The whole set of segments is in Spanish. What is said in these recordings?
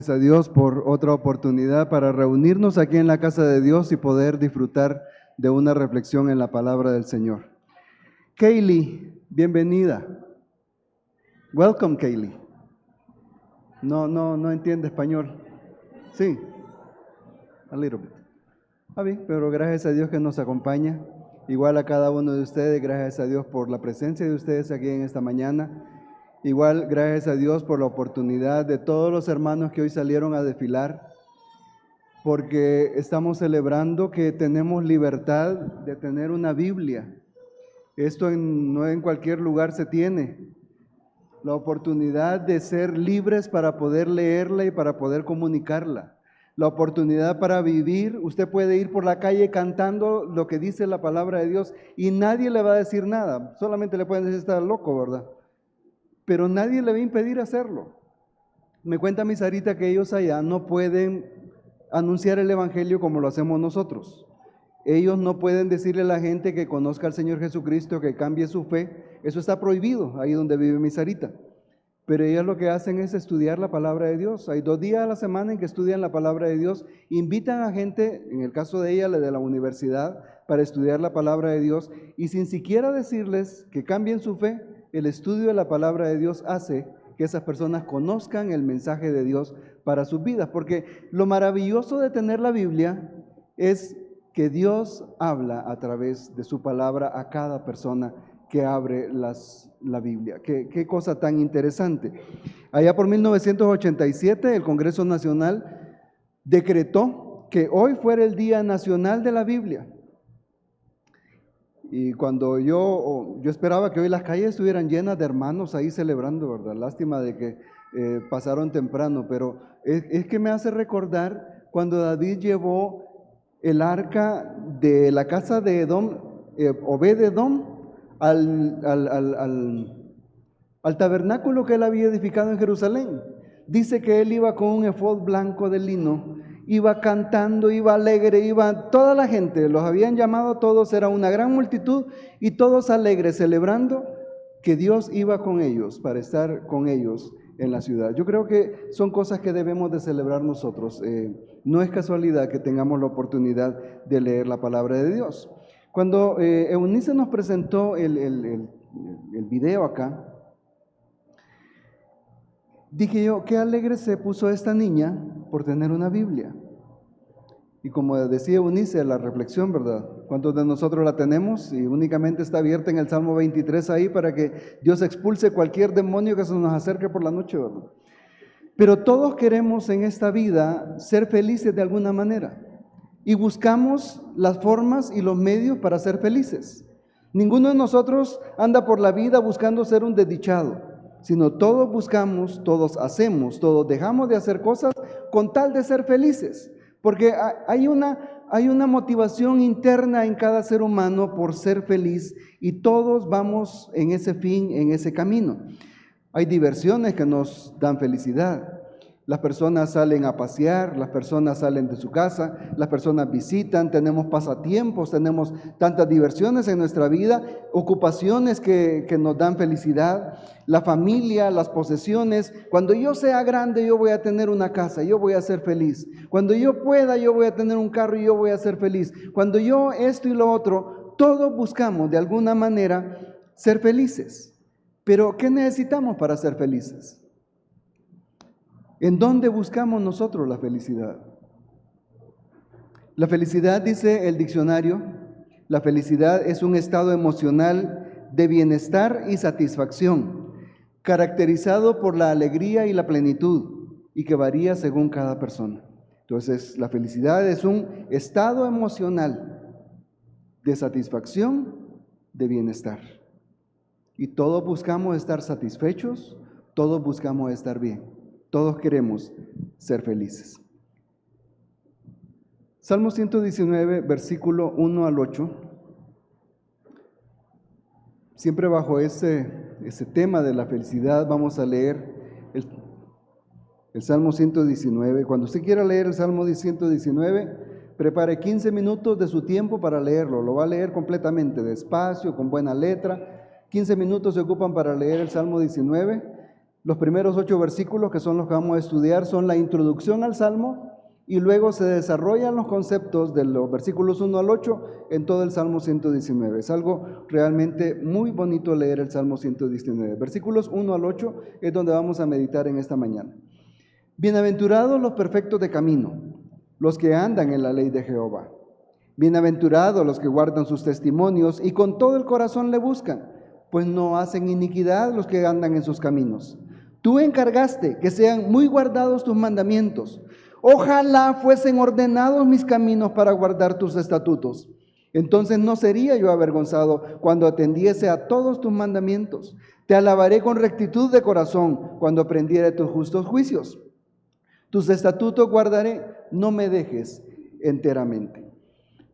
Gracias a Dios por otra oportunidad para reunirnos aquí en la casa de Dios y poder disfrutar de una reflexión en la palabra del Señor. Kaylee, bienvenida. Welcome, Kaylee. No entiende español. Sí, a little bit. Bien, pero gracias a Dios que nos acompaña. Igual a cada uno de ustedes, gracias a Dios por la presencia de ustedes aquí en esta mañana. Igual, gracias a Dios por la oportunidad de todos los hermanos que hoy salieron a desfilar, porque estamos celebrando que tenemos libertad de tener una Biblia. Esto no en cualquier lugar se tiene. La oportunidad de ser libres para poder leerla y para poder comunicarla. La oportunidad para vivir. Usted puede ir por la calle cantando lo que dice la palabra de Dios y nadie le va a decir nada. Solamente le pueden decir, está loco, ¿verdad? Pero nadie le va a impedir hacerlo. Me cuenta mi Sarita que ellos allá no pueden anunciar el evangelio como lo hacemos nosotros. Ellos no pueden decirle a la gente que conozca al Señor Jesucristo, que cambie su fe. Eso está prohibido ahí donde vive mi Sarita. Pero ellos lo que hacen es estudiar la palabra de Dios. Hay 2 días a la semana en que estudian la palabra de Dios. Invitan a gente, en el caso de ella, la de la universidad, para estudiar la palabra de Dios. Y sin siquiera decirles que cambien su fe, el estudio de la palabra de Dios hace que esas personas conozcan el mensaje de Dios para sus vidas. Porque lo maravilloso de tener la Biblia es que Dios habla a través de su palabra a cada persona que abre la Biblia. Qué cosa tan interesante. Allá por 1987 el Congreso Nacional decretó que hoy fuera el Día Nacional de la Biblia. Y cuando yo esperaba que hoy las calles estuvieran llenas de hermanos ahí celebrando, ¿verdad? Lástima de que pasaron temprano, pero es que me hace recordar cuando David llevó el arca de la casa de Edom, Obed-Edom, al tabernáculo que él había edificado en Jerusalén. Dice que él iba con un efod blanco de lino, iba cantando, iba alegre, iba toda la gente, los habían llamado todos, era una gran multitud y todos alegres, celebrando que Dios iba con ellos, para estar con ellos en la ciudad. Yo creo que son cosas que debemos de celebrar nosotros. No es casualidad que tengamos la oportunidad de leer la palabra de Dios. Cuando Eunice nos presentó el video acá, dije yo, qué alegre se puso esta niña por tener una Biblia. Y como decía Eunice, la reflexión, ¿verdad? ¿Cuántos de nosotros la tenemos? Y únicamente está abierta en el Salmo 23 ahí para que Dios expulse cualquier demonio que se nos acerque por la noche, ¿verdad? Pero todos queremos en esta vida ser felices de alguna manera. Y buscamos las formas y los medios para ser felices. Ninguno de nosotros anda por la vida buscando ser un desdichado, sino todos buscamos, todos hacemos, todos dejamos de hacer cosas con tal de ser felices. Porque hay una motivación interna en cada ser humano por ser feliz y todos vamos en ese fin, en ese camino. Hay diversiones que nos dan felicidad. Las personas salen a pasear, las personas salen de su casa, las personas visitan, tenemos pasatiempos, tenemos tantas diversiones en nuestra vida, ocupaciones que nos dan felicidad, la familia, las posesiones. Cuando yo sea grande yo voy a tener una casa, yo voy a ser feliz. Cuando yo pueda yo voy a tener un carro y yo voy a ser feliz. Cuando yo esto y lo otro, todos buscamos de alguna manera ser felices. Pero ¿qué necesitamos para ser felices? ¿En dónde buscamos nosotros la felicidad? La felicidad, dice el diccionario, la felicidad es un estado emocional de bienestar y satisfacción, caracterizado por la alegría y la plenitud, y que varía según cada persona. Entonces, la felicidad es un estado emocional de satisfacción, de bienestar. Y todos buscamos estar satisfechos, todos buscamos estar bien. Todos queremos ser felices. Salmo 119, versículo 1 al 8. Siempre bajo ese tema de la felicidad vamos a leer el Salmo 119. Cuando usted quiera leer el Salmo 119, prepare 15 minutos de su tiempo para leerlo. Lo va a leer completamente, despacio, con buena letra. 15 minutos se ocupan para leer el Salmo 19. Los primeros 8 versículos, que son los que vamos a estudiar, son la introducción al Salmo, y luego se desarrollan los conceptos de los versículos 1 al 8 en todo el Salmo 119. Es algo realmente muy bonito leer el Salmo 119. Versículos 1 al 8 es donde vamos a meditar en esta mañana. Bienaventurados los perfectos de camino, los que andan en la ley de Jehová. Bienaventurados los que guardan sus testimonios y con todo el corazón le buscan, pues no hacen iniquidad los que andan en sus caminos. Tú encargaste que sean muy guardados tus mandamientos. Ojalá fuesen ordenados mis caminos para guardar tus estatutos. Entonces no sería yo avergonzado cuando atendiese a todos tus mandamientos. Te alabaré con rectitud de corazón cuando aprendiere tus justos juicios. Tus estatutos guardaré, no me dejes enteramente.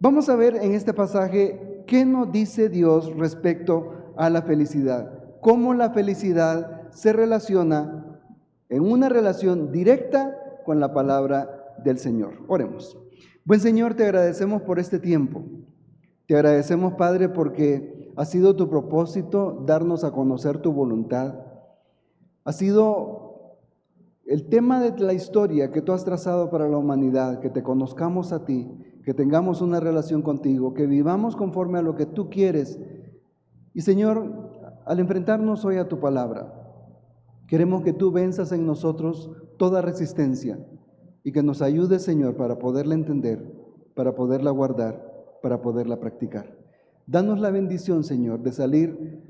Vamos a ver en este pasaje qué nos dice Dios respecto a la felicidad. Cómo la felicidad se relaciona en una relación directa con la palabra del Señor. Oremos. Buen Señor, te agradecemos por este tiempo. Te agradecemos, Padre, porque ha sido tu propósito darnos a conocer tu voluntad. Ha sido el tema de la historia que tú has trazado para la humanidad, que te conozcamos a ti, que tengamos una relación contigo, que vivamos conforme a lo que tú quieres. Y Señor, al enfrentarnos hoy a tu palabra, queremos que tú venzas en nosotros toda resistencia y que nos ayudes, Señor, para poderla entender, para poderla guardar, para poderla practicar. Danos la bendición, Señor, de salir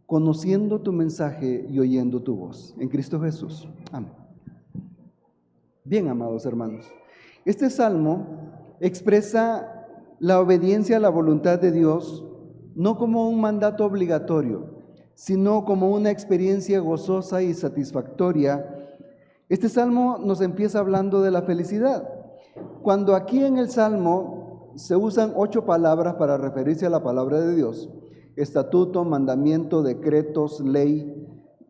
conociendo tu mensaje y oyendo tu voz. En Cristo Jesús. Amén. Bien, amados hermanos, este salmo expresa la obediencia a la voluntad de Dios no como un mandato obligatorio, sino como una experiencia gozosa y satisfactoria. Este salmo nos empieza hablando de la felicidad. Cuando aquí en el salmo se usan 8 palabras para referirse a la palabra de Dios: estatuto, mandamiento, decretos, ley,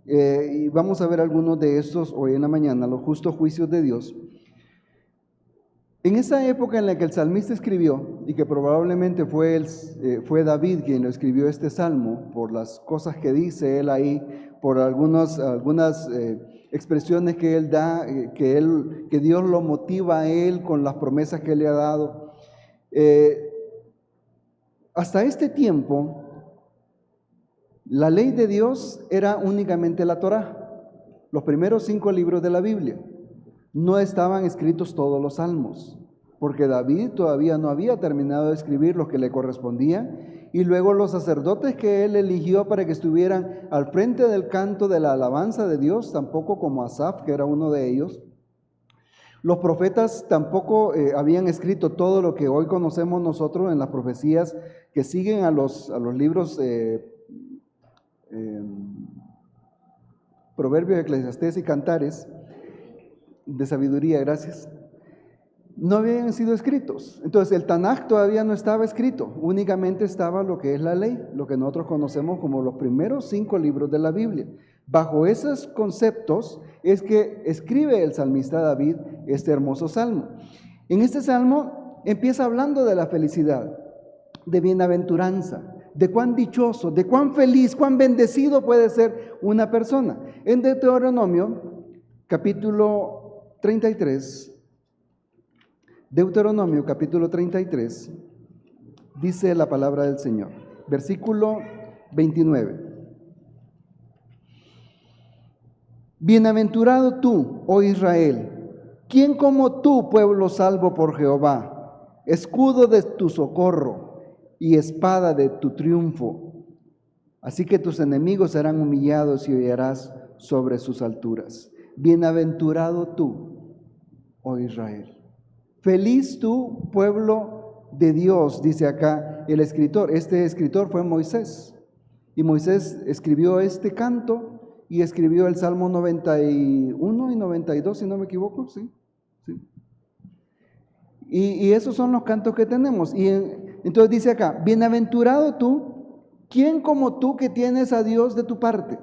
y vamos a ver algunos de estos hoy en la mañana, los justos juicios de Dios. En esa época en la que el salmista escribió, y que probablemente fue David quien lo escribió este salmo, por las cosas que dice él ahí, por algunas expresiones que él da, que Dios lo motiva a él con las promesas que le ha dado. Hasta este tiempo, la ley de Dios era únicamente la Torá, los primeros 5 libros de la Biblia. No estaban escritos todos los salmos, porque David todavía no había terminado de escribir los que le correspondían, y luego los sacerdotes que él eligió para que estuvieran al frente del canto de la alabanza de Dios, tampoco como Asaf, que era uno de ellos. Los profetas tampoco habían escrito todo lo que hoy conocemos nosotros en las profecías que siguen a los libros Proverbios, Eclesiastés y Cantares, de sabiduría, gracias. No habían sido escritos. Entonces el Tanaj todavía no estaba escrito, únicamente estaba lo que es la ley, lo que nosotros conocemos como los primeros 5 libros de la Biblia. Bajo esos conceptos es que escribe el salmista David este hermoso salmo. En este salmo empieza hablando de la felicidad, de bienaventuranza, de cuán dichoso, de cuán feliz, cuán bendecido puede ser una persona. En Deuteronomio, capítulo 33, dice la palabra del Señor, versículo 29. Bienaventurado tú, oh Israel, ¿quién como tú, pueblo salvo por Jehová, escudo de tu socorro y espada de tu triunfo? Así que tus enemigos serán humillados y hollarás sobre sus alturas. Bienaventurado tú, oh Israel. Feliz tú, pueblo de Dios, dice acá el escritor. Este escritor fue Moisés. Y Moisés escribió este canto y escribió el Salmo 91 y 92, si no me equivoco, ¿sí? Y esos son los cantos que tenemos. Y entonces dice acá, bienaventurado tú, ¿quién como tú que tienes a Dios de tu parte?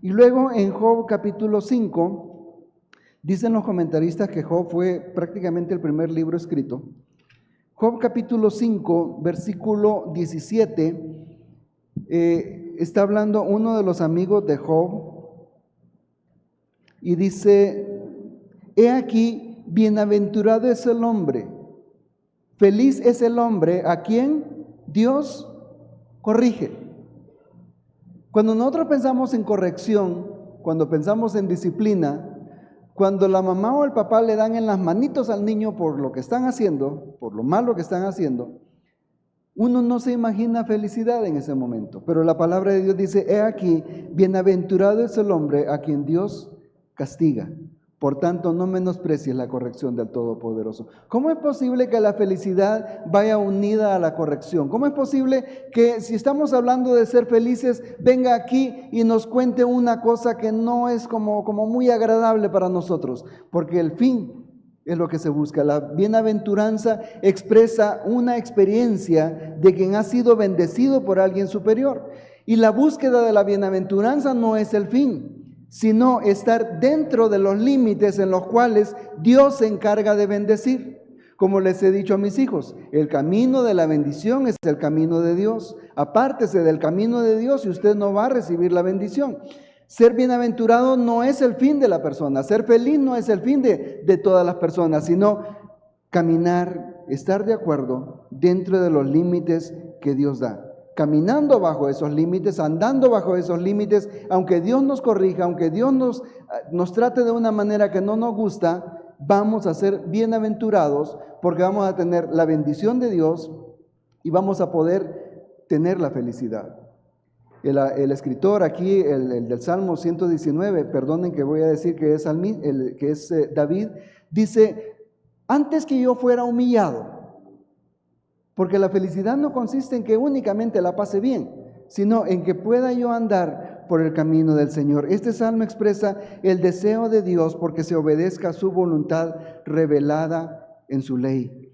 Y luego en Job capítulo 5, dicen los comentaristas que Job fue prácticamente el primer libro escrito. Job capítulo 5, versículo 17, está hablando uno de los amigos de Job, Y dice, he aquí, bienaventurado es el hombre, feliz es el hombre a quien Dios corrige. Cuando nosotros pensamos en corrección, cuando pensamos en disciplina, cuando la mamá o el papá le dan en las manitos al niño por lo que están haciendo, por lo malo que están haciendo, uno no se imagina felicidad en ese momento. Pero la palabra de Dios dice, he aquí, bienaventurado es el hombre a quien Dios castiga. Por tanto, no menosprecies la corrección del Todopoderoso. ¿Cómo es posible que la felicidad vaya unida a la corrección? ¿Cómo es posible que si estamos hablando de ser felices, venga aquí y nos cuente una cosa que no es como muy agradable para nosotros? Porque el fin es lo que se busca. La bienaventuranza expresa una experiencia de quien ha sido bendecido por alguien superior. Y la búsqueda de la bienaventuranza no es el fin, sino estar dentro de los límites en los cuales Dios se encarga de bendecir. Como les he dicho a mis hijos, el camino de la bendición es el camino de Dios. Apártese del camino de Dios y usted no va a recibir la bendición. Ser bienaventurado no es el fin de la persona, ser feliz no es el fin de todas las personas, sino caminar, estar de acuerdo dentro de los límites que Dios da. Caminando bajo esos límites, andando bajo esos límites, aunque Dios nos corrija, aunque Dios nos trate de una manera que no nos gusta, vamos a ser bienaventurados porque vamos a tener la bendición de Dios y vamos a poder tener la felicidad. El escritor aquí, el del Salmo 119, perdonen que voy a decir que es David, dice, antes que yo fuera humillado, porque la felicidad no consiste en que únicamente la pase bien, sino en que pueda yo andar por el camino del Señor. Este salmo expresa el deseo de Dios porque se obedezca a su voluntad revelada en su ley.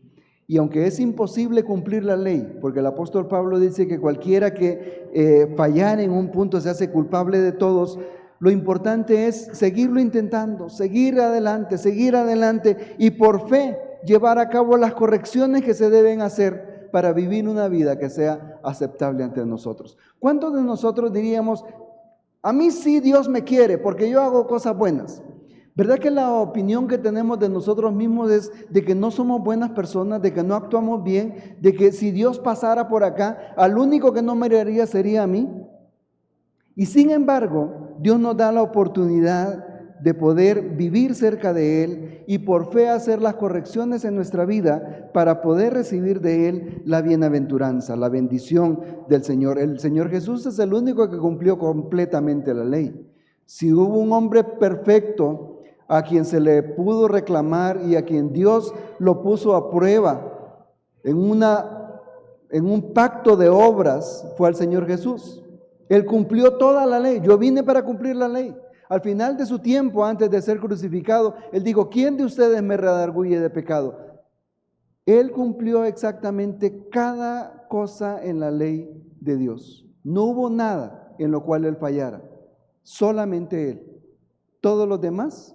Y aunque es imposible cumplir la ley, porque el apóstol Pablo dice que cualquiera que fallar en un punto se hace culpable de todos, lo importante es seguirlo intentando, seguir adelante y por fe llevar a cabo las correcciones que se deben hacer para vivir una vida que sea aceptable ante nosotros. ¿Cuántos de nosotros diríamos, a mí sí Dios me quiere porque yo hago cosas buenas? ¿Verdad que la opinión que tenemos de nosotros mismos es de que no somos buenas personas, de que no actuamos bien, de que si Dios pasara por acá, al único que no miraría sería a mí? Y sin embargo, Dios nos da la oportunidad de poder vivir cerca de Él y por fe hacer las correcciones en nuestra vida para poder recibir de Él la bienaventuranza, la bendición del Señor. El Señor Jesús es el único que cumplió completamente la ley. Si hubo un hombre perfecto a quien se le pudo reclamar y a quien Dios lo puso a prueba en un pacto de obras, fue al Señor Jesús. Él cumplió toda la ley. Yo vine para cumplir la ley. Al final de su tiempo, antes de ser crucificado, Él dijo, ¿quién de ustedes me redarguye de pecado? Él cumplió exactamente cada cosa en la ley de Dios. No hubo nada en lo cual Él fallara. Solamente Él. Todos los demás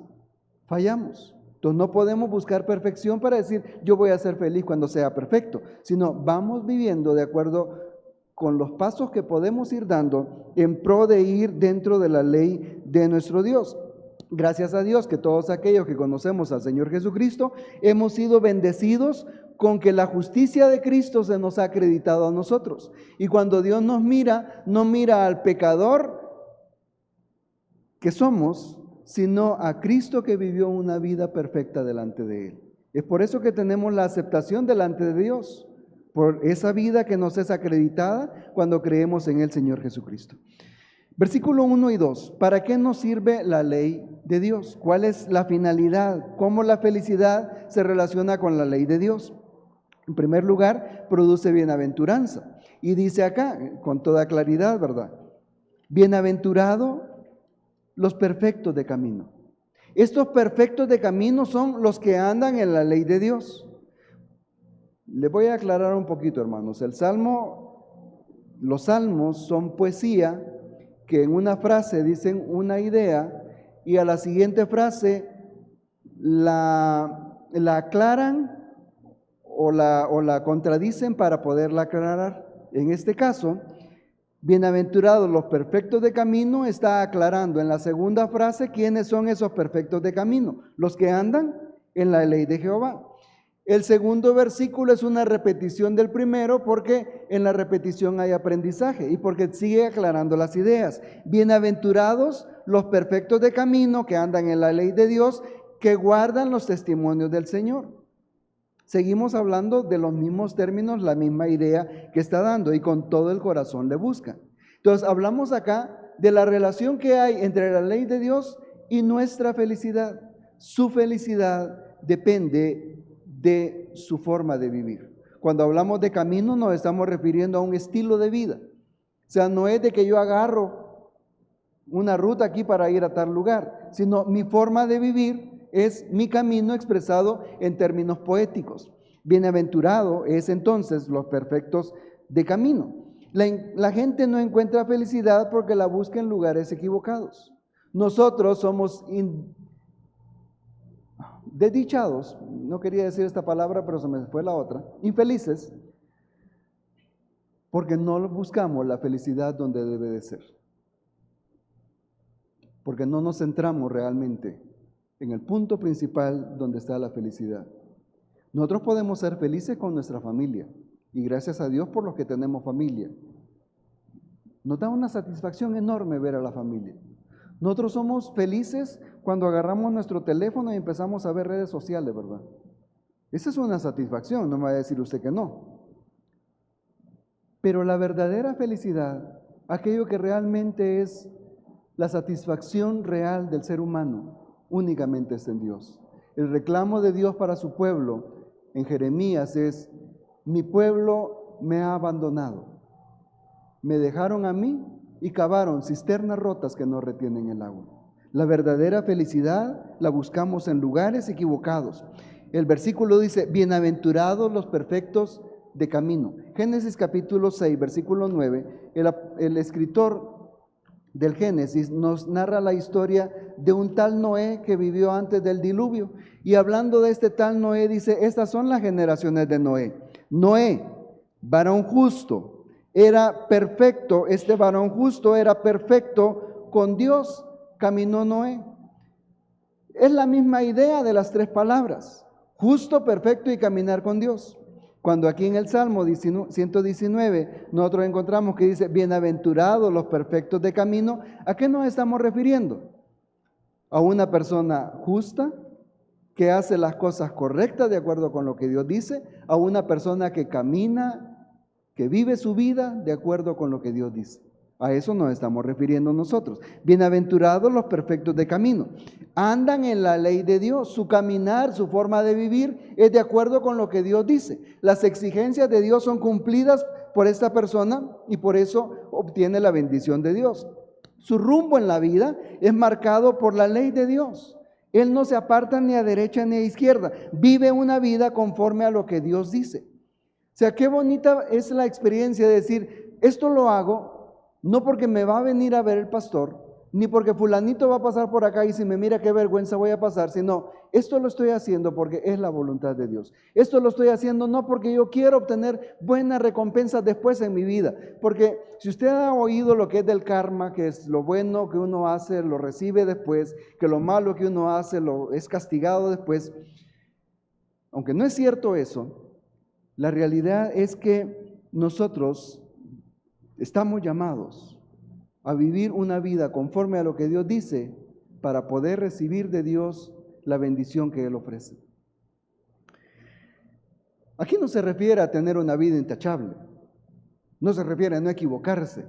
fallamos. Entonces no podemos buscar perfección para decir, yo voy a ser feliz cuando sea perfecto, sino vamos viviendo de acuerdo con los pasos que podemos ir dando en pro de ir dentro de la ley de nuestro Dios. Gracias a Dios que todos aquellos que conocemos al Señor Jesucristo hemos sido bendecidos con que la justicia de Cristo se nos ha acreditado a nosotros. Y cuando Dios nos mira, no mira al pecador que somos, sino a Cristo que vivió una vida perfecta delante de Él. Es por eso que tenemos la aceptación delante de Dios, por esa vida que nos es acreditada cuando creemos en el Señor Jesucristo. Versículo 1 y 2. ¿Para qué nos sirve la ley de Dios? ¿Cuál es la finalidad? ¿Cómo la felicidad se relaciona con la ley de Dios? En primer lugar, produce bienaventuranza. Y dice acá, con toda claridad, ¿verdad? Bienaventurado los perfectos de camino. Estos perfectos de camino son los que andan en la ley de Dios. Les voy a aclarar un poquito, hermanos. Los salmos son poesía que en una frase dicen una idea y a la siguiente frase la aclaran o la contradicen para poderla aclarar. En este caso, Bienaventurados los perfectos de camino, está aclarando en la segunda frase quiénes son esos perfectos de camino, los que andan en la ley de Jehová. El segundo versículo es una repetición del primero porque en la repetición hay aprendizaje y porque sigue aclarando las ideas. Bienaventurados los perfectos de camino que andan en la ley de Dios, que guardan los testimonios del Señor. Seguimos hablando de los mismos términos, la misma idea que está dando, y con todo el corazón le buscan. Entonces hablamos acá de la relación que hay entre la ley de Dios y nuestra felicidad. Su felicidad depende de su forma de vivir. Cuando hablamos de camino nos estamos refiriendo a un estilo de vida. O sea, no es de que yo agarro una ruta aquí para ir a tal lugar, sino mi forma de vivir es mi camino expresado en términos poéticos. Bienaventurado es entonces los perfectos de camino. La gente no encuentra felicidad porque la busca en lugares equivocados. Nosotros somos desdichados, no quería decir esta palabra, pero se me fue la otra, infelices, porque no buscamos la felicidad donde debe de ser. Porque no nos centramos realmente en el punto principal donde está la felicidad. Nosotros podemos ser felices con nuestra familia, y gracias a Dios por los que tenemos familia. Nos da una satisfacción enorme ver a la familia. Nosotros somos felices cuando agarramos nuestro teléfono y empezamos a ver redes sociales, ¿verdad? Esa es una satisfacción, no me va a decir usted que no. Pero la verdadera felicidad, aquello que realmente es la satisfacción real del ser humano, únicamente está en Dios. El reclamo de Dios para su pueblo en Jeremías es: mi pueblo me ha abandonado, me dejaron a mí y cavaron cisternas rotas que no retienen el agua. La verdadera felicidad la buscamos en lugares equivocados. El versículo dice: bienaventurados los perfectos de camino. Génesis capítulo 6, versículo 9, el escritor del Génesis nos narra la historia de un tal Noé que vivió antes del diluvio. Y hablando de este tal Noé, dice: estas son las generaciones de Noé. Noé, varón justo, era perfecto. Este varón justo era perfecto con Dios. Caminó Noé. Es la misma idea de las tres palabras: justo, perfecto y caminar con Dios. Cuando aquí en el Salmo 119 nosotros encontramos que dice: bienaventurados los perfectos de camino, ¿a qué nos estamos refiriendo? A una persona justa, que hace las cosas correctas de acuerdo con lo que Dios dice, a una persona que camina, que vive su vida de acuerdo con lo que Dios dice. A eso nos estamos refiriendo nosotros. Bienaventurados los perfectos de camino. Andan en la ley de Dios. Su caminar, su forma de vivir es de acuerdo con lo que Dios dice. Las exigencias de Dios son cumplidas por esta persona y por eso obtiene la bendición de Dios. Su rumbo en la vida es marcado por la ley de Dios. Él no se aparta ni a derecha ni a izquierda. Vive una vida conforme a lo que Dios dice. O sea, qué bonita es la experiencia de decir: esto lo hago no porque me va a venir a ver el pastor, ni porque fulanito va a pasar por acá y si me mira qué vergüenza voy a pasar, sino esto lo estoy haciendo porque es la voluntad de Dios. Esto lo estoy haciendo no porque yo quiero obtener buenas recompensas después en mi vida, porque si usted ha oído lo que es del karma, que es lo bueno que uno hace, lo recibe después, que lo malo que uno hace es castigado después, aunque no es cierto eso, la realidad es que nosotros estamos llamados a vivir una vida conforme a lo que Dios dice para poder recibir de Dios la bendición que Él ofrece. Aquí no se refiere a tener una vida intachable, no se refiere a no equivocarse.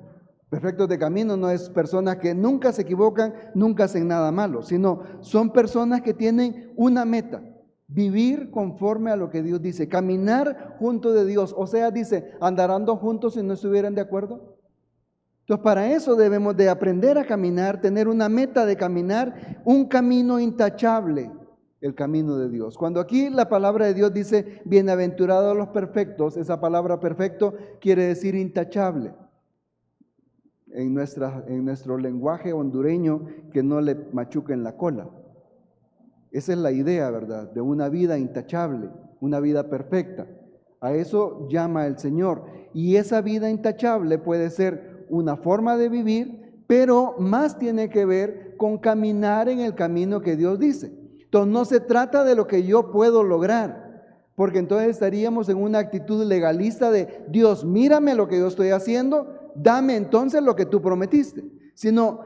Perfectos de camino no es personas que nunca se equivocan, nunca hacen nada malo, sino son personas que tienen una meta: vivir conforme a lo que Dios dice, caminar junto de Dios. O sea, dice, ¿andarán dos juntos si no estuvieran de acuerdo? Entonces, para eso debemos de aprender a caminar, tener una meta de caminar, un camino intachable, el camino de Dios. Cuando aquí la palabra de Dios dice, bienaventurados los perfectos, esa palabra perfecto quiere decir intachable. En nuestro lenguaje hondureño, que no le machuquen la cola. Esa es la idea, ¿verdad? De una vida intachable, una vida perfecta. A eso llama el Señor. Y esa vida intachable puede ser ser una forma de vivir, pero más tiene que ver con caminar en el camino que Dios dice. Entonces no se trata de lo que yo puedo lograr, porque entonces estaríamos en una actitud legalista de Dios, mírame lo que yo estoy haciendo, dame entonces lo que tú prometiste, sino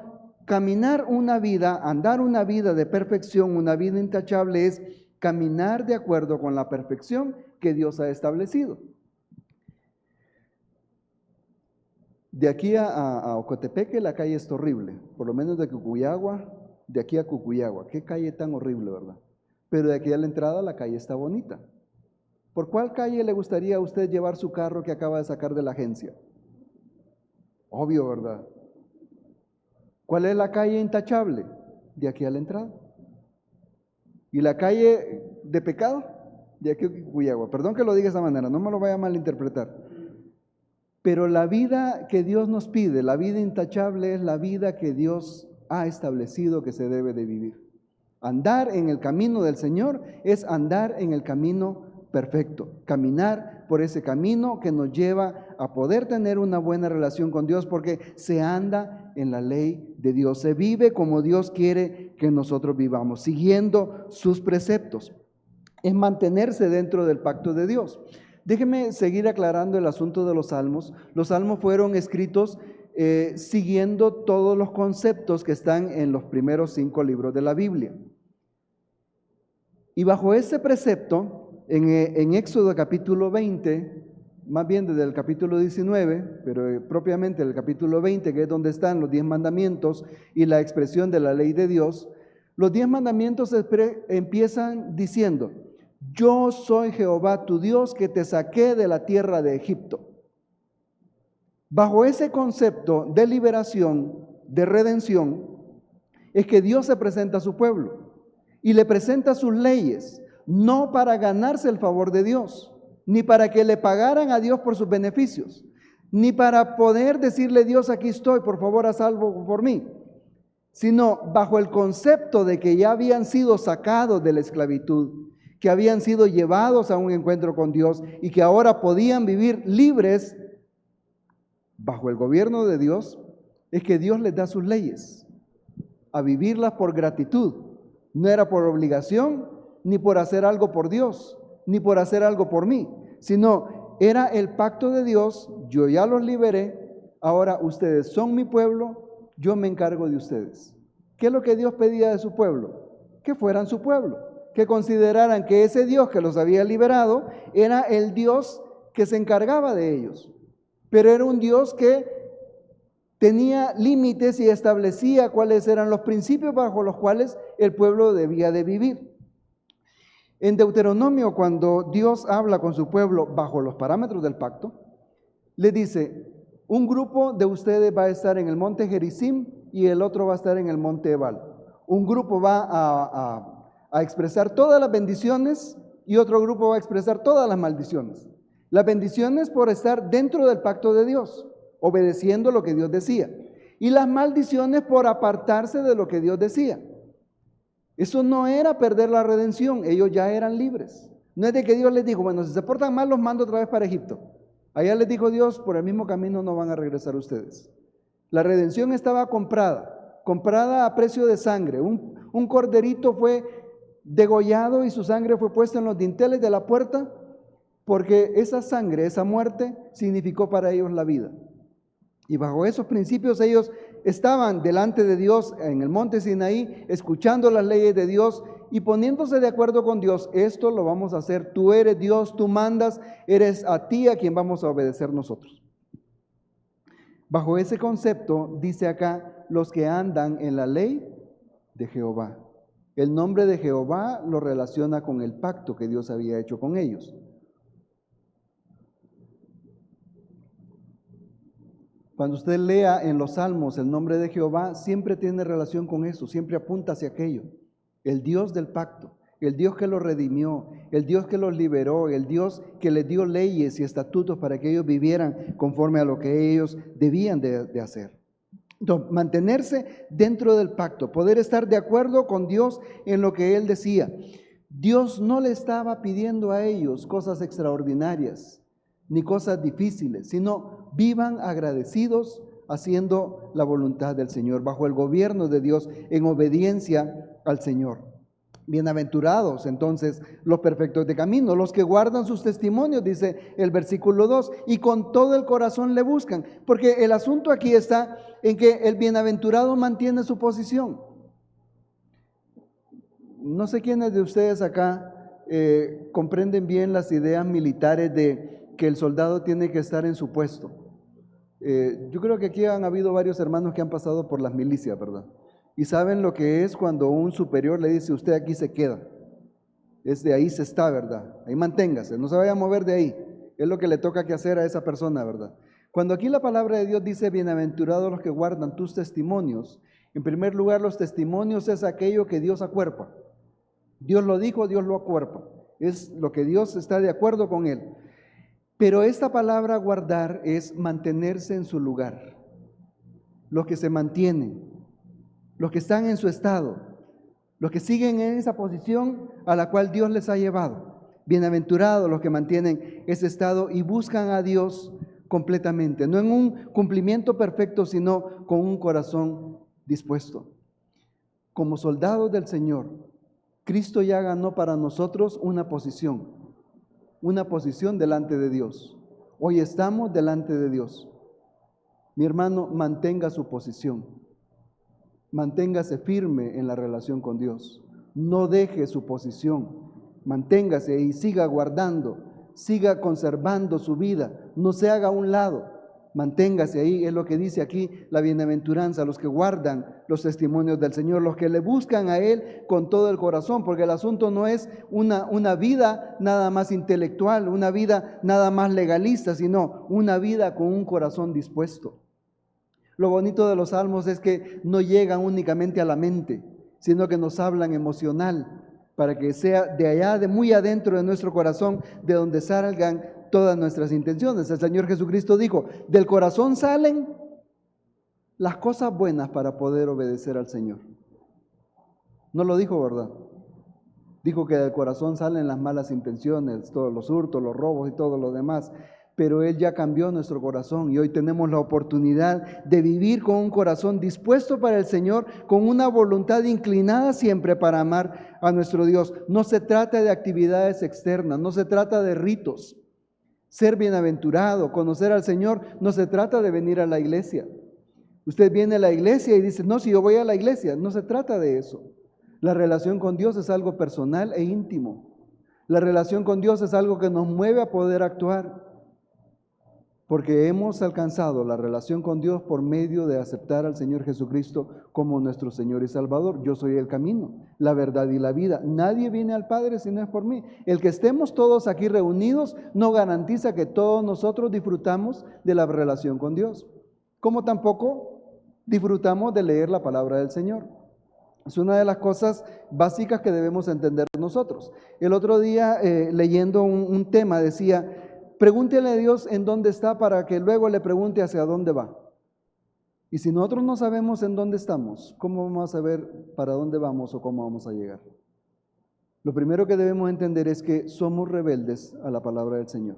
caminar una vida, andar una vida de perfección, una vida intachable es caminar de acuerdo con la perfección que Dios ha establecido. De aquí a Ocotepeque la calle es horrible, por lo menos de Cucuyagua, de aquí a Cucuyagua. Qué calle tan horrible, ¿verdad? Pero de aquí a la entrada la calle está bonita. ¿Por cuál calle le gustaría a usted llevar su carro que acaba de sacar de la agencia? Obvio, ¿verdad? ¿Cuál es la calle intachable? De aquí a la entrada. ¿Y la calle de pecado? De aquí a Cucuyagua. Perdón que lo diga de esa manera, no me lo vaya a malinterpretar. Pero la vida que Dios nos pide, la vida intachable, es la vida que Dios ha establecido que se debe de vivir. Andar en el camino del Señor es andar en el camino perfecto, caminar por ese camino que nos lleva a poder tener una buena relación con Dios, porque se anda en la ley de Dios, se vive como Dios quiere que nosotros vivamos, siguiendo sus preceptos. Es mantenerse dentro del pacto de Dios. Déjeme seguir aclarando el asunto de los salmos. Los salmos fueron escritos siguiendo todos los conceptos que están en los primeros 5 libros de la Biblia. Y bajo ese precepto, en Éxodo capítulo 20, más bien desde el capítulo 19, pero propiamente el capítulo 20, que es donde están los 10 mandamientos y la expresión de la ley de Dios, los 10 mandamientos empiezan diciendo: yo soy Jehová tu Dios que te saqué de la tierra de Egipto. Bajo ese concepto de liberación, de redención, es que Dios se presenta a su pueblo y le presenta sus leyes, no para ganarse el favor de Dios, ni para que le pagaran a Dios por sus beneficios, ni para poder decirle: Dios, aquí estoy, por favor, haz algo por mí, sino bajo el concepto de que ya habían sido sacados de la esclavitud, que habían sido llevados a un encuentro con Dios y que ahora podían vivir libres bajo el gobierno de Dios. Es que Dios les da sus leyes, a vivirlas por gratitud. No era por obligación, ni por hacer algo por Dios, ni por hacer algo por mí, sino era el pacto de Dios: yo ya los liberé, ahora ustedes son mi pueblo, yo me encargo de ustedes. ¿Qué es lo que Dios pedía de su pueblo? Que fueran su pueblo, que consideraran que ese Dios que los había liberado era el Dios que se encargaba de ellos, pero era un Dios que tenía límites y establecía cuáles eran los principios bajo los cuales el pueblo debía de vivir. En Deuteronomio, cuando Dios habla con su pueblo bajo los parámetros del pacto, le dice: un grupo de ustedes va a estar en el monte Gerizim y el otro va a estar en el monte Ebal. Un grupo va a expresar todas las bendiciones y otro grupo va a expresar todas las maldiciones. Las bendiciones por estar dentro del pacto de Dios, obedeciendo lo que Dios decía, y las maldiciones por apartarse de lo que Dios decía. Eso no era perder la redención, ellos ya eran libres. No es de que Dios les dijo: bueno, si se portan mal los mando otra vez para Egipto. Allá les dijo Dios: por el mismo camino no van a regresar ustedes. La redención estaba comprada a precio de sangre. Un corderito fue degollado y su sangre fue puesta en los dinteles de la puerta, porque esa sangre, esa muerte, significó para ellos la vida. Y bajo esos principios ellos estaban delante de Dios en el monte Sinaí, escuchando las leyes de Dios y poniéndose de acuerdo con Dios: esto lo vamos a hacer, tú eres Dios, tú mandas, eres a ti a quien vamos a obedecer nosotros. Bajo ese concepto dice acá: los que andan en la ley de Jehová. El nombre de Jehová lo relaciona con el pacto que Dios había hecho con ellos. Cuando usted lea en los Salmos el nombre de Jehová, siempre tiene relación con eso, siempre apunta hacia aquello. El Dios del pacto, el Dios que los redimió, el Dios que los liberó, el Dios que les dio leyes y estatutos para que ellos vivieran conforme a lo que ellos debían de hacer. Entonces, mantenerse dentro del pacto, poder estar de acuerdo con Dios en lo que Él decía. Dios no le estaba pidiendo a ellos cosas extraordinarias ni cosas difíciles, sino vivan agradecidos haciendo la voluntad del Señor, bajo el gobierno de Dios, en obediencia al Señor. Bienaventurados entonces los perfectos de camino, los que guardan sus testimonios, dice el versículo 2, y con todo el corazón le buscan, porque el asunto aquí está en que el bienaventurado mantiene su posición. No sé quiénes de ustedes acá comprenden bien las ideas militares de que el soldado tiene que estar en su puesto. Yo creo que aquí han habido varios hermanos que han pasado por las milicias, ¿verdad? Y saben lo que es cuando un superior le dice: usted aquí se queda. Es de ahí se está, ¿verdad? Ahí manténgase, no se vaya a mover de ahí. Es lo que le toca que hacer a esa persona, ¿verdad? Cuando aquí la palabra de Dios dice: bienaventurados los que guardan tus testimonios, en primer lugar, los testimonios es aquello que Dios acuerpa. Dios lo dijo, Dios lo acuerpa. Es lo que Dios está de acuerdo con él. Pero esta palabra guardar es mantenerse en su lugar. Los que se mantienen, los que están en su estado, los que siguen en esa posición a la cual Dios les ha llevado. Bienaventurados los que mantienen ese estado y buscan a Dios completamente, no en un cumplimiento perfecto, sino con un corazón dispuesto. Como soldados del Señor, Cristo ya ganó para nosotros una posición delante de Dios. Hoy estamos delante de Dios. Mi hermano, mantenga su posición. Manténgase firme en la relación con Dios. No deje su posición. Manténgase y siga guardando, siga conservando su vida. No se haga a un lado. Manténgase ahí, es lo que dice aquí la bienaventuranza, los que guardan los testimonios del Señor, los que le buscan a Él con todo el corazón, porque el asunto no es una vida nada más intelectual, una vida nada más legalista, sino una vida con un corazón dispuesto. Lo bonito de los salmos es que no llegan únicamente a la mente, sino que nos hablan emocional, para que sea de allá, de muy adentro de nuestro corazón, de donde salgan todas nuestras intenciones. El Señor Jesucristo dijo: del corazón salen las cosas buenas para poder obedecer al Señor. No lo dijo, ¿verdad? Dijo que del corazón salen las malas intenciones, todos los hurtos, los robos y todo lo demás. Pero Él ya cambió nuestro corazón y hoy tenemos la oportunidad de vivir con un corazón dispuesto para el Señor, con una voluntad inclinada siempre para amar a nuestro Dios. No se trata de actividades externas, no se trata de ritos. Ser bienaventurado, conocer al Señor, no se trata de venir a la iglesia. Usted viene a la iglesia y dice: no, si yo voy a la iglesia, no se trata de eso. La relación con Dios es algo personal e íntimo. La relación con Dios es algo que nos mueve a poder actuar. Porque hemos alcanzado la relación con Dios por medio de aceptar al Señor Jesucristo como nuestro Señor y Salvador. Yo soy el camino, la verdad y la vida. Nadie viene al Padre si no es por mí. El que estemos todos aquí reunidos no garantiza que todos nosotros disfrutamos de la relación con Dios, como tampoco disfrutamos de leer la palabra del Señor. Es una de las cosas básicas que debemos entender nosotros. El otro día, leyendo un tema, decía: pregúntele a Dios en dónde está para que luego le pregunte hacia dónde va. Y si nosotros no sabemos en dónde estamos, ¿cómo vamos a saber para dónde vamos o cómo vamos a llegar? Lo primero que debemos entender es que somos rebeldes a la palabra del Señor.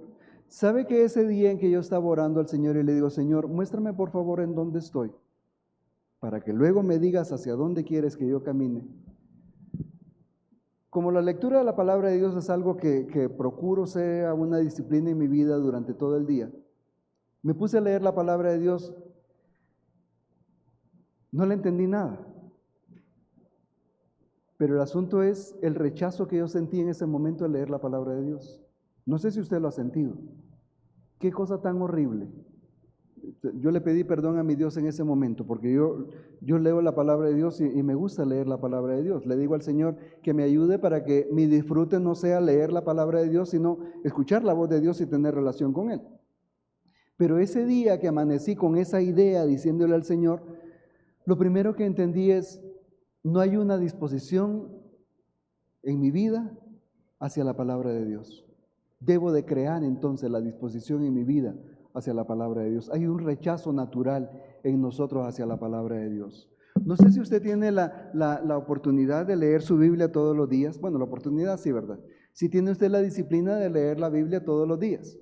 ¿Sabe que ese día en que yo estaba orando al Señor y le digo: Señor, muéstrame por favor en dónde estoy, para que luego me digas hacia dónde quieres que yo camine? Como la lectura de la palabra de Dios es algo que procuro sea una disciplina en mi vida durante todo el día, me puse a leer la palabra de Dios. No le entendí nada. Pero el asunto es el rechazo que yo sentí en ese momento al leer la palabra de Dios. No sé si usted lo ha sentido. Qué cosa tan horrible. Yo le pedí perdón a mi Dios en ese momento, porque yo leo la palabra de Dios y me gusta leer la palabra de Dios. Le digo al Señor que me ayude para que mi disfrute no sea leer la palabra de Dios, sino escuchar la voz de Dios y tener relación con Él. Pero ese día que amanecí con esa idea diciéndole al Señor, lo primero que entendí es: no hay una disposición en mi vida hacia la palabra de Dios. Debo de crear entonces la disposición en mi vida hacia la palabra de Dios. Hay un rechazo natural en nosotros hacia la palabra de Dios. No sé si usted tiene la oportunidad de leer su Biblia todos los días. Bueno, la oportunidad sí, ¿verdad? Si tiene usted la disciplina de leer la Biblia todos los días.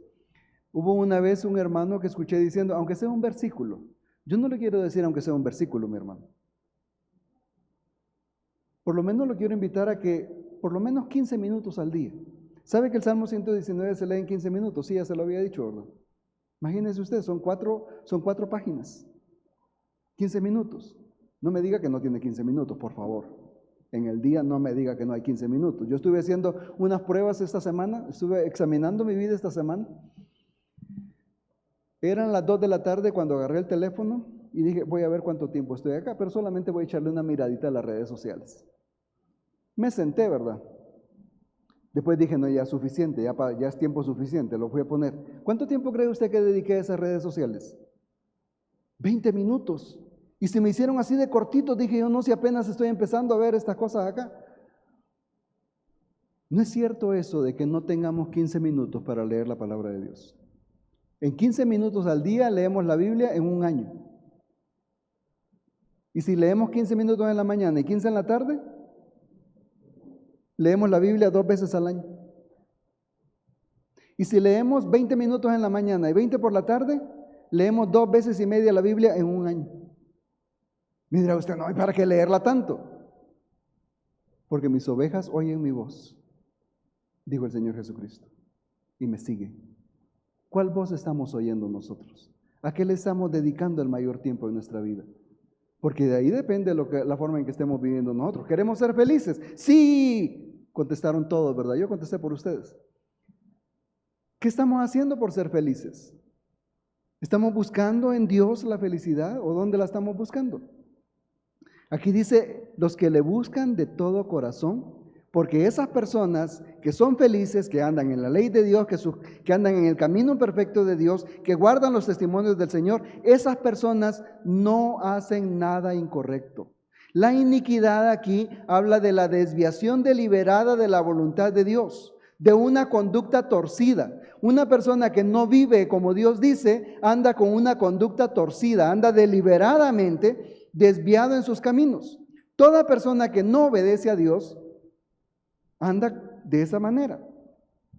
Hubo una vez un hermano que escuché diciendo, aunque sea un versículo, Yo no le quiero decir aunque sea un versículo, mi hermano. Por lo menos lo quiero invitar a que por lo menos 15 minutos al día. ¿Sabe que el Salmo 119 se lee en 15 minutos? Sí, ya se lo había dicho, ¿verdad? Imagínense usted, son cuatro páginas. 15 minutos. No me diga que no tiene 15 minutos, por favor. En el día no me diga que no hay 15 minutos. Yo estuve haciendo unas pruebas esta semana, estuve examinando mi vida esta semana. Eran las 2 de la tarde cuando agarré el teléfono y dije, voy a ver cuánto tiempo estoy acá, pero solamente voy a echarle una miradita a las redes sociales. Me senté, ¿verdad? Después dije, no, ya es suficiente, ya es tiempo suficiente, lo voy a poner. ¿Cuánto tiempo cree usted que dediqué a esas redes sociales? 20 minutos. Y se me hicieron así de cortitos, dije yo, no, si apenas estoy empezando a ver estas cosas acá. No es cierto eso de que no tengamos 15 minutos para leer la palabra de Dios. En 15 minutos al día leemos la Biblia en un año. Y si leemos 15 minutos en la mañana y 15 en la tarde, leemos la Biblia 2 veces al año. Y si leemos 20 minutos en la mañana y 20 por la tarde, leemos 2 veces y media la Biblia en un año. Me dirá usted, no hay para qué leerla tanto. Porque mis ovejas oyen mi voz, dijo el Señor Jesucristo, y me siguen. ¿Cuál voz estamos oyendo nosotros? ¿A qué le estamos dedicando el mayor tiempo de nuestra vida? Porque de ahí depende la forma en que estemos viviendo nosotros. ¿Queremos ser felices? Sí, contestaron todos, ¿verdad? Yo contesté por ustedes. ¿Qué estamos haciendo por ser felices? ¿Estamos buscando en Dios la felicidad o dónde la estamos buscando? Aquí dice, los que le buscan de todo corazón, porque esas personas que son felices, que andan en la ley de Dios, que andan en el camino perfecto de Dios, que guardan los testimonios del Señor, esas personas no hacen nada incorrecto. La iniquidad aquí habla de la desviación deliberada de la voluntad de Dios, de una conducta torcida. Una persona que no vive como Dios dice, anda con una conducta torcida, anda deliberadamente desviado en sus caminos. Toda persona que no obedece a Dios anda de esa manera.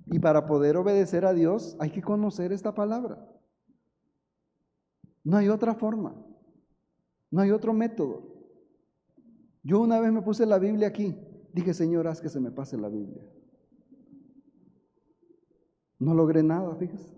Y para poder obedecer a Dios hay que conocer esta palabra. No hay otra forma, no hay otro método. Yo una vez me puse la Biblia aquí, dije, Señor, haz que se me pase la Biblia. No logré nada, fíjese.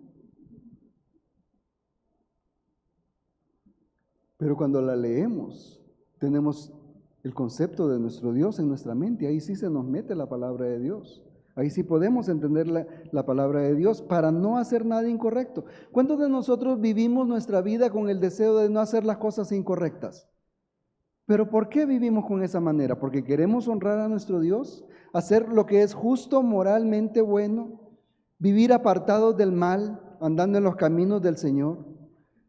Pero cuando la leemos, tenemos el concepto de nuestro Dios en nuestra mente. Ahí sí se nos mete la palabra de Dios. Ahí sí podemos entender la palabra de Dios para no hacer nada incorrecto. ¿Cuántos de nosotros vivimos nuestra vida con el deseo de no hacer las cosas incorrectas? ¿Pero por qué vivimos con esa manera? ¿Porque queremos honrar a nuestro Dios? ¿Hacer lo que es justo, moralmente bueno? ¿Vivir apartados del mal, andando en los caminos del Señor?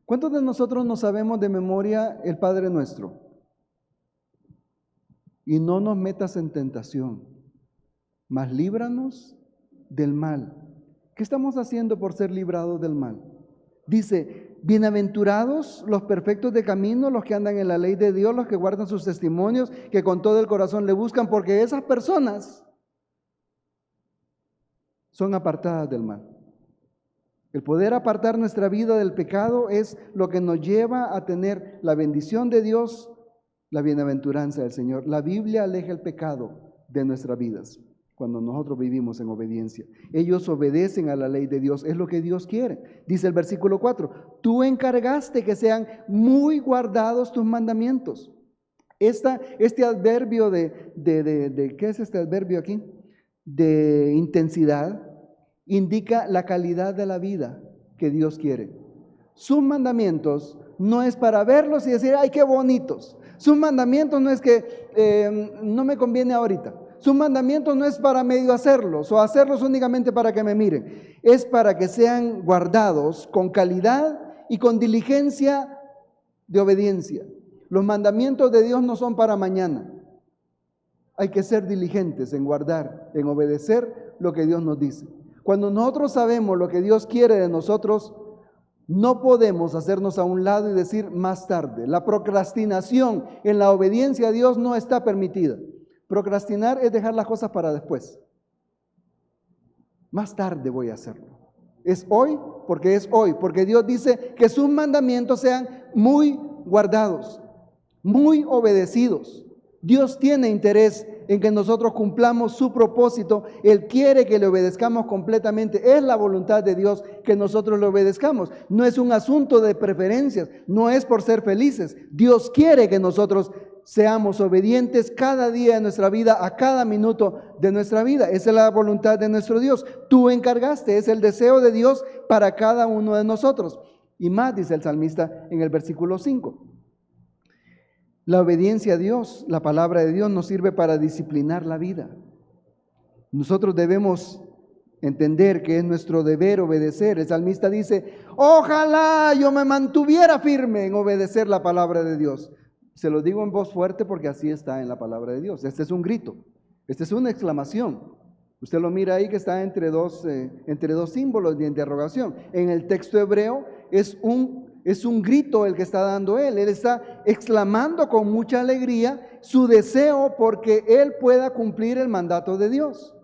¿Cuántos de nosotros no sabemos de memoria el Padre Nuestro? Y no nos metas en tentación, mas líbranos del mal. ¿Qué estamos haciendo por ser librados del mal? Dice, bienaventurados los perfectos de camino, los que andan en la ley de Dios, los que guardan sus testimonios, que con todo el corazón le buscan, porque esas personas son apartadas del mal. El poder apartar nuestra vida del pecado es lo que nos lleva a tener la bendición de Dios, la bienaventuranza del Señor. La Biblia aleja el pecado de nuestras vidas cuando nosotros vivimos en obediencia. Ellos obedecen a la ley de Dios, es lo que Dios quiere. Dice el versículo 4, tú encargaste que sean muy guardados tus mandamientos. Este adverbio ¿qué es este adverbio aquí? De intensidad, indica la calidad de la vida que Dios quiere. Sus mandamientos no es para verlos y decir, ¡ay, qué bonitos! Sus mandamientos no es que no me conviene ahorita. Sus mandamientos no es para medio hacerlos o hacerlos únicamente para que me miren. Es para que sean guardados con calidad y con diligencia de obediencia. Los mandamientos de Dios no son para mañana. Hay que ser diligentes en guardar, en obedecer lo que Dios nos dice. Cuando nosotros sabemos lo que Dios quiere de nosotros, no podemos hacernos a un lado y decir más tarde. La procrastinación en la obediencia a Dios no está permitida. Procrastinar es dejar las cosas para después. Más tarde voy a hacerlo. Es hoy, porque Dios dice que sus mandamientos sean muy guardados, muy obedecidos. Dios tiene interés en que nosotros cumplamos su propósito. Él quiere que le obedezcamos completamente. Es la voluntad de Dios que nosotros le obedezcamos. No es un asunto de preferencias, no es por ser felices. Dios quiere que nosotros seamos obedientes cada día de nuestra vida, a cada minuto de nuestra vida. Esa es la voluntad de nuestro Dios. Tú encargaste, es el deseo de Dios para cada uno de nosotros. Y más, dice el salmista en el versículo 5. La obediencia a Dios, la palabra de Dios, nos sirve para disciplinar la vida. Nosotros debemos entender que es nuestro deber obedecer. El salmista dice, ojalá yo me mantuviera firme en obedecer la palabra de Dios. Se lo digo en voz fuerte porque así está en la palabra de Dios. Este es un grito, esta es una exclamación. Usted lo mira ahí que está entre dos símbolos de interrogación. En el texto hebreo es un grito el que está dando él. Él está exclamando con mucha alegría su deseo porque él pueda cumplir el mandato de Dios.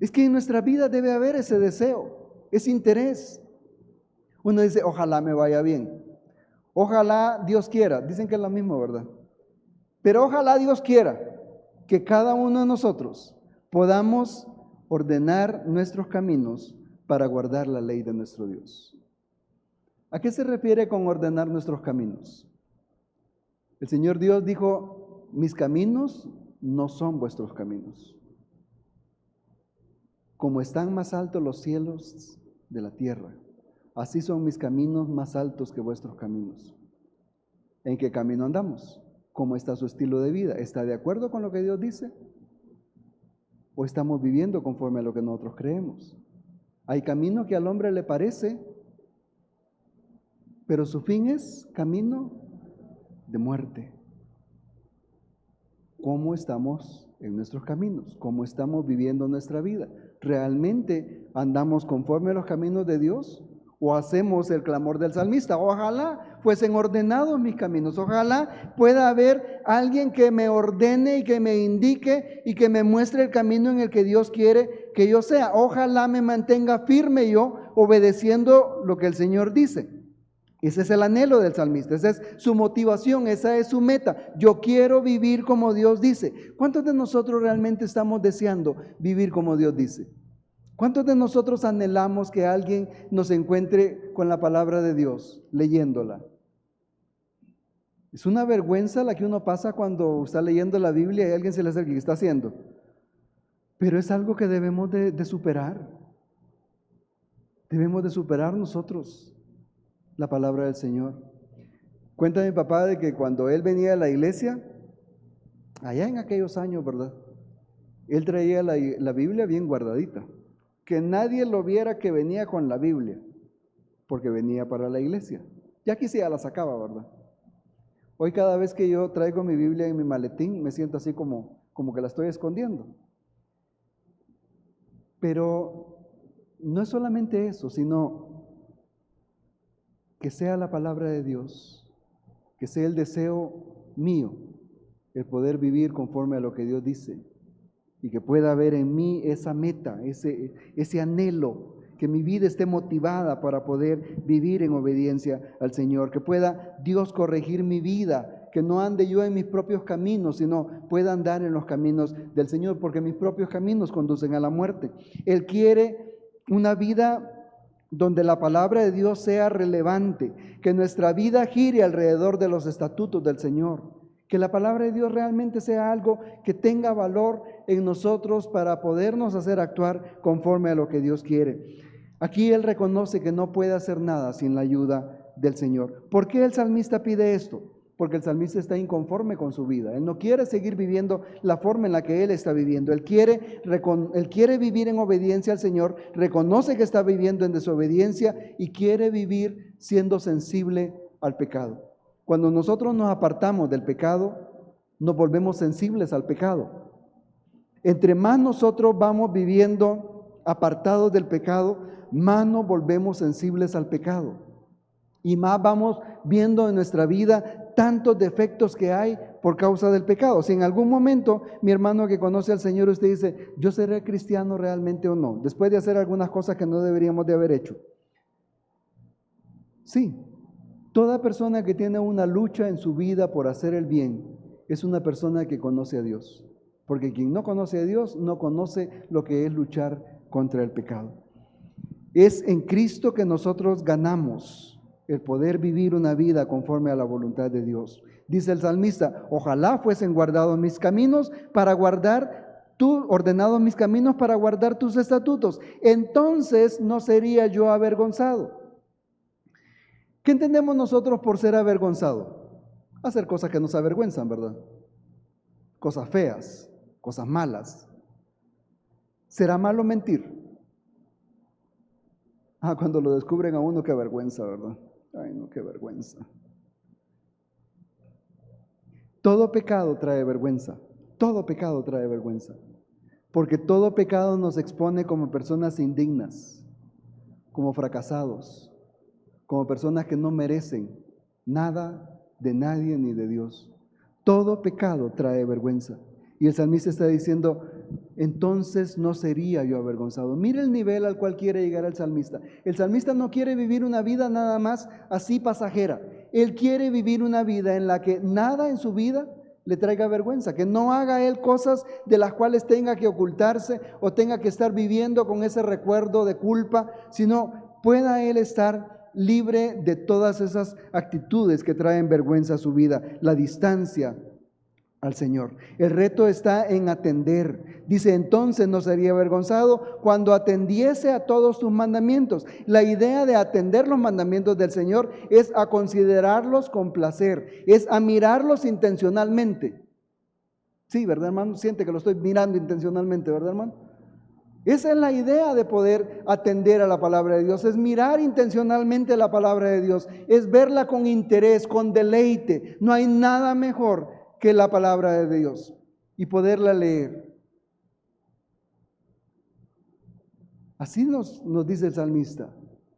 Es que en nuestra vida debe haber ese deseo, ese interés. Uno dice, ojalá me vaya bien. Ojalá Dios quiera. Dicen que es lo mismo, ¿verdad? Pero ojalá Dios quiera que cada uno de nosotros podamos ordenar nuestros caminos para guardar la ley de nuestro Dios. ¿A qué se refiere con ordenar nuestros caminos? El Señor Dios dijo, mis caminos no son vuestros caminos. Como están más altos los cielos de la tierra, así son mis caminos más altos que vuestros caminos. ¿En qué camino andamos? ¿Cómo está su estilo de vida? ¿Está de acuerdo con lo que Dios dice? ¿O estamos viviendo conforme a lo que nosotros creemos? Hay camino que al hombre le parece, pero su fin es camino de muerte. ¿Cómo estamos en nuestros caminos? ¿Cómo estamos viviendo nuestra vida? ¿Realmente andamos conforme a los caminos de Dios? ¿O hacemos el clamor del salmista? Ojalá fuesen ordenados mis caminos. Ojalá pueda haber alguien que me ordene y que me indique y que me muestre el camino en el que Dios quiere que yo sea. Ojalá me mantenga firme yo obedeciendo lo que el Señor dice. Ese es el anhelo del salmista, esa es su motivación, esa es su meta. Yo quiero vivir como Dios dice. ¿Cuántos de nosotros realmente estamos deseando vivir como Dios dice? ¿Cuántos de nosotros anhelamos que alguien nos encuentre con la palabra de Dios, leyéndola? Es una vergüenza la que uno pasa cuando está leyendo la Biblia y alguien se le acerca y ¿qué está haciendo? Pero es algo que debemos de superar. Debemos de superar nosotros la palabra del Señor. Cuenta mi papá de que cuando él venía a la iglesia, allá en aquellos años, ¿verdad? Él traía la Biblia bien guardadita. Que nadie lo viera que venía con la Biblia, porque venía para la iglesia. Ya aquí sí ya la sacaba, ¿verdad? Hoy cada vez que yo traigo mi Biblia en mi maletín, me siento así como que la estoy escondiendo. Pero no es solamente eso, sino que sea la palabra de Dios, que sea el deseo mío, el poder vivir conforme a lo que Dios dice, y que pueda haber en mí esa meta, ese anhelo, que mi vida esté motivada para poder vivir en obediencia al Señor, que pueda Dios corregir mi vida, que no ande yo en mis propios caminos, sino pueda andar en los caminos del Señor, porque mis propios caminos conducen a la muerte. Él quiere una vida donde la palabra de Dios sea relevante, que nuestra vida gire alrededor de los estatutos del Señor, que la palabra de Dios realmente sea algo que tenga valor en nosotros para podernos hacer actuar conforme a lo que Dios quiere. Aquí él reconoce que no puede hacer nada sin la ayuda del Señor. ¿Por qué el salmista pide esto? Porque el salmista está inconforme con su vida. Él no quiere seguir viviendo la forma en la que él está viviendo. Él quiere vivir en obediencia al Señor, reconoce que está viviendo en desobediencia y quiere vivir siendo sensible al pecado. Cuando nosotros nos apartamos del pecado, nos volvemos sensibles al pecado. Entre más nosotros vamos viviendo apartados del pecado, más nos volvemos sensibles al pecado. Y más vamos viendo en nuestra vida tantos defectos que hay por causa del pecado. Si en algún momento, mi hermano que conoce al Señor, usted dice, ¿yo seré cristiano realmente o no? Después de hacer algunas cosas que no deberíamos de haber hecho. Sí, Toda persona que tiene una lucha en su vida por hacer el bien es una persona que conoce a Dios. Porque quien no conoce a Dios no conoce lo que es luchar contra el pecado. Es en Cristo que nosotros ganamos el poder vivir una vida conforme a la voluntad de Dios. Dice el salmista: ojalá fuesen guardados mis caminos para guardar ordenados mis caminos para guardar tus estatutos. Entonces no sería yo avergonzado. ¿Qué entendemos nosotros por ser avergonzado? Hacer cosas que nos avergüenzan, ¿verdad? Cosas feas, cosas malas. ¿Será malo mentir? Cuando lo descubren a uno, qué vergüenza, ¿verdad? Ay, no, qué vergüenza. Todo pecado trae vergüenza. Todo pecado trae vergüenza. Porque todo pecado nos expone como personas indignas, como fracasados, como personas que no merecen nada de nadie ni de Dios. Todo pecado trae vergüenza. Y el salmista está diciendo: entonces no sería yo avergonzado. Mire el nivel al cual quiere llegar el salmista. El salmista no quiere vivir una vida nada más así pasajera. Él quiere vivir una vida en la que nada en su vida le traiga vergüenza, que no haga él cosas de las cuales tenga que ocultarse o tenga que estar viviendo con ese recuerdo de culpa, sino pueda él estar libre de todas esas actitudes que traen vergüenza a su vida, la distancia al Señor. El reto está en atender. Dice: entonces no sería avergonzado cuando atendiese a todos tus mandamientos. La idea de atender los mandamientos del Señor es a considerarlos con placer, es a mirarlos intencionalmente. Sí, ¿verdad, hermano? Siente que lo estoy mirando intencionalmente, ¿verdad, hermano? Esa es la idea de poder atender a la palabra de Dios, es mirar intencionalmente la palabra de Dios, es verla con interés, con deleite. No hay nada mejor que la palabra de Dios y poderla leer. Así nos dice el salmista,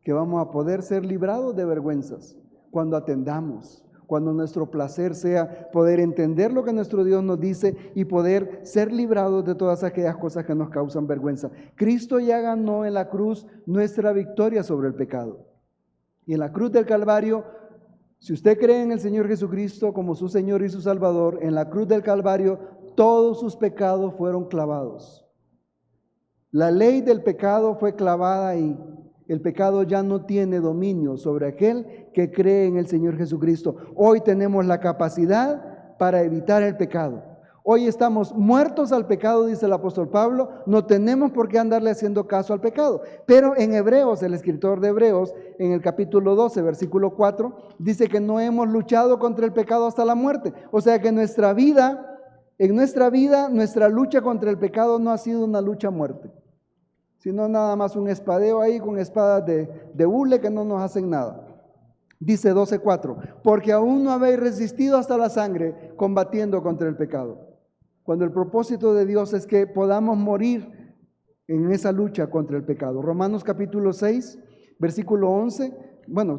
que vamos a poder ser librados de vergüenzas cuando atendamos, cuando nuestro placer sea poder entender lo que nuestro Dios nos dice y poder ser librados de todas aquellas cosas que nos causan vergüenza. Cristo ya ganó en la cruz nuestra victoria sobre el pecado. Y en la cruz del Calvario, si usted cree en el Señor Jesucristo como su Señor y su Salvador, en la cruz del Calvario todos sus pecados fueron clavados. La ley del pecado fue clavada ahí. El pecado ya no tiene dominio sobre aquel que cree en el Señor Jesucristo. Hoy tenemos la capacidad para evitar el pecado. Hoy estamos muertos al pecado, dice el apóstol Pablo. No tenemos por qué andarle haciendo caso al pecado. Pero en Hebreos, el escritor de Hebreos, en el capítulo 12, versículo 4, dice que no hemos luchado contra el pecado hasta la muerte. O sea que en nuestra vida, nuestra lucha contra el pecado no ha sido una lucha a muerte, sino nada más un espadeo ahí con espadas de hule que no nos hacen nada. Dice 12:4, porque aún no habéis resistido hasta la sangre combatiendo contra el pecado. Cuando el propósito de Dios es que podamos morir en esa lucha contra el pecado. Romanos capítulo 6, versículo 11,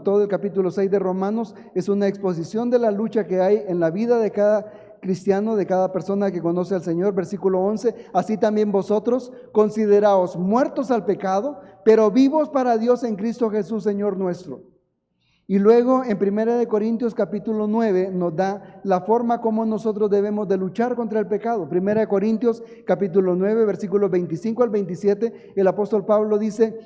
todo el capítulo 6 de Romanos es una exposición de la lucha que hay en la vida de cada cristiano, de cada persona que conoce al Señor. Versículo 11, así también vosotros consideraos muertos al pecado, pero vivos para Dios en Cristo Jesús, Señor nuestro. Y luego en 1 Corintios capítulo 9 nos da la forma como nosotros debemos de luchar contra el pecado. 1 Corintios capítulo 9, versículos 25 al 27, el apóstol Pablo dice: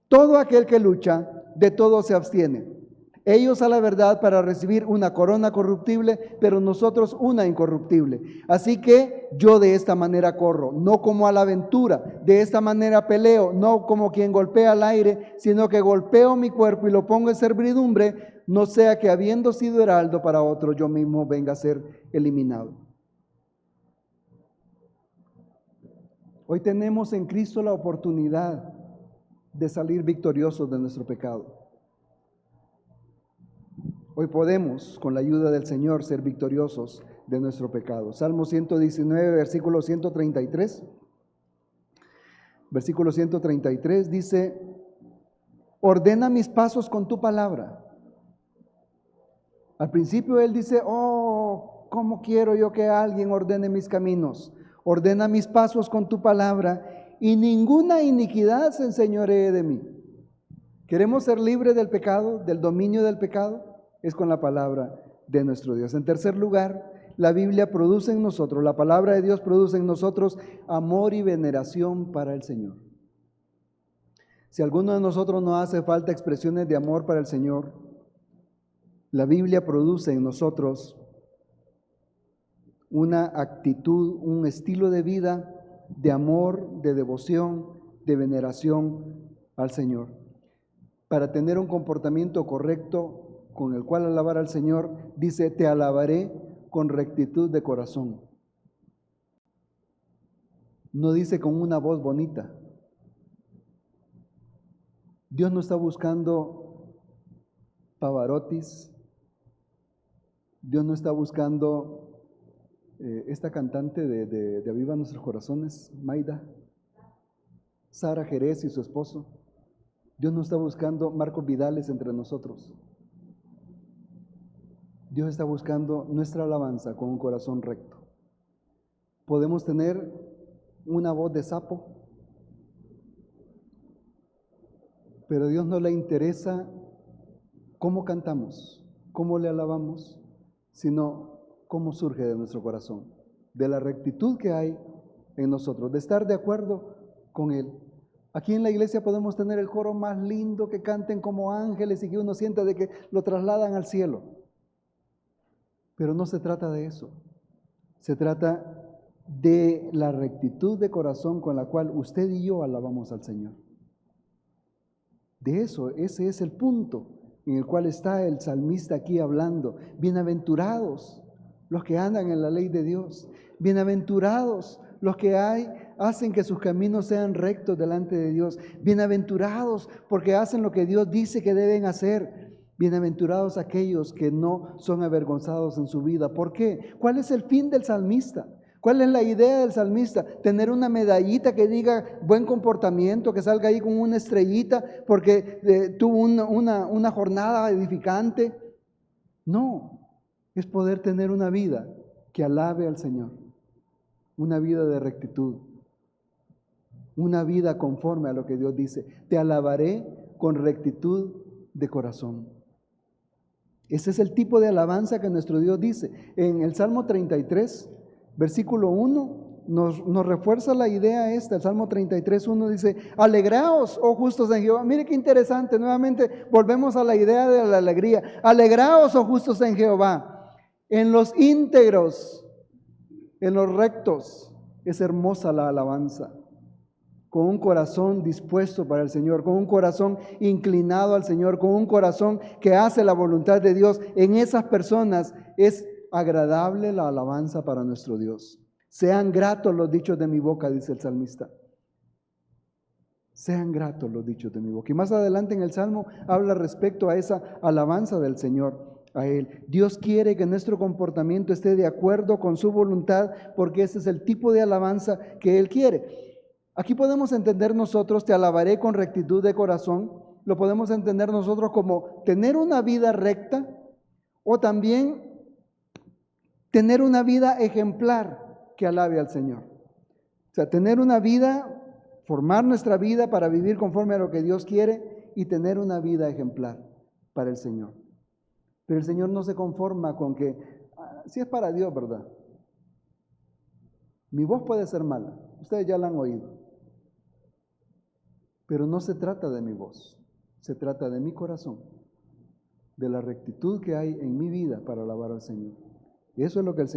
todo aquel que lucha, de todo se abstiene. Ellos a la verdad para recibir una corona corruptible, pero nosotros una incorruptible. Así que yo de esta manera corro, no como a la aventura, de esta manera peleo, no como quien golpea al aire, sino que golpeo mi cuerpo y lo pongo en servidumbre, no sea que habiendo sido heraldo para otro, yo mismo venga a ser eliminado. Hoy tenemos en Cristo la oportunidad de salir victoriosos de nuestro pecado. Hoy podemos, con la ayuda del Señor, ser victoriosos de nuestro pecado. Salmo 119, versículo 133. Versículo 133 dice: ordena mis pasos con tu palabra. Al principio él dice: ¿cómo quiero yo que alguien ordene mis caminos? Ordena mis pasos con tu palabra y ninguna iniquidad se enseñoree de mí. ¿Queremos ser libres del pecado, del dominio del pecado? es con la palabra de nuestro Dios. En tercer lugar, la Biblia produce en nosotros, la palabra de Dios produce en nosotros amor y veneración para el Señor. Si a alguno de nosotros no hace falta expresiones de amor para el Señor, la Biblia produce en nosotros una actitud, un estilo de vida de amor, de devoción, de veneración al Señor. Para tener un comportamiento correcto con el cual alabar al Señor, dice, te alabaré con rectitud de corazón. No dice con una voz bonita. Dios no está buscando Pavarotis. Dios no está buscando esta cantante de Aviva Nuestros Corazones, Maida, Sara Jerez y su esposo. Dios no está buscando Marcos Vidales entre nosotros. Dios está buscando nuestra alabanza con un corazón recto. Podemos tener una voz de sapo, pero a Dios no le interesa cómo cantamos, cómo le alabamos, sino cómo surge de nuestro corazón, de la rectitud que hay en nosotros, de estar de acuerdo con Él. Aquí en la iglesia podemos tener el coro más lindo, que canten como ángeles y que uno sienta de que lo trasladan al cielo. Pero no se trata de eso. Se trata de la rectitud de corazón con la cual usted y yo alabamos al Señor. De eso, ese es el punto en el cual está el salmista aquí hablando. Bienaventurados los que andan en la ley de Dios. Bienaventurados los que hacen que sus caminos sean rectos delante de Dios. Bienaventurados porque hacen lo que Dios dice que deben hacer. Bienaventurados aquellos que no son avergonzados en su vida. ¿Por qué? ¿Cuál es el fin del salmista? ¿Cuál es la idea del salmista? Tener una medallita que diga buen comportamiento, que salga ahí con una estrellita porque tuvo una jornada edificante. No, es poder tener una vida que alabe al Señor, una vida de rectitud, una vida conforme a lo que Dios dice. Te alabaré con rectitud de corazón. Ese es el tipo de alabanza que nuestro Dios dice. En el Salmo 33, versículo 1, nos refuerza la idea esta. El Salmo 33, 1 dice, alegraos, oh justos en Jehová. Mire qué interesante, nuevamente volvemos a la idea de la alegría. Alegraos, oh justos en Jehová, en los íntegros, en los rectos. Es hermosa la alabanza. Con un corazón dispuesto para el Señor, con un corazón inclinado al Señor, con un corazón que hace la voluntad de Dios. En esas personas es agradable la alabanza para nuestro Dios. Sean gratos los dichos de mi boca, dice el salmista. Sean gratos los dichos de mi boca. Y más adelante en el Salmo habla respecto a esa alabanza del Señor a Él. Dios quiere que nuestro comportamiento esté de acuerdo con su voluntad, porque ese es el tipo de alabanza que Él quiere. Aquí podemos entender nosotros, te alabaré con rectitud de corazón, lo podemos entender nosotros como tener una vida recta o también tener una vida ejemplar que alabe al Señor. O sea, tener una vida, formar nuestra vida para vivir conforme a lo que Dios quiere y tener una vida ejemplar para el Señor. Pero el Señor no se conforma con que, si es para Dios, ¿verdad? Mi voz puede ser mala, ustedes ya la han oído. Pero no se trata de mi voz, se trata de mi corazón, de la rectitud que hay en mi vida para alabar al Señor. Y eso es lo que el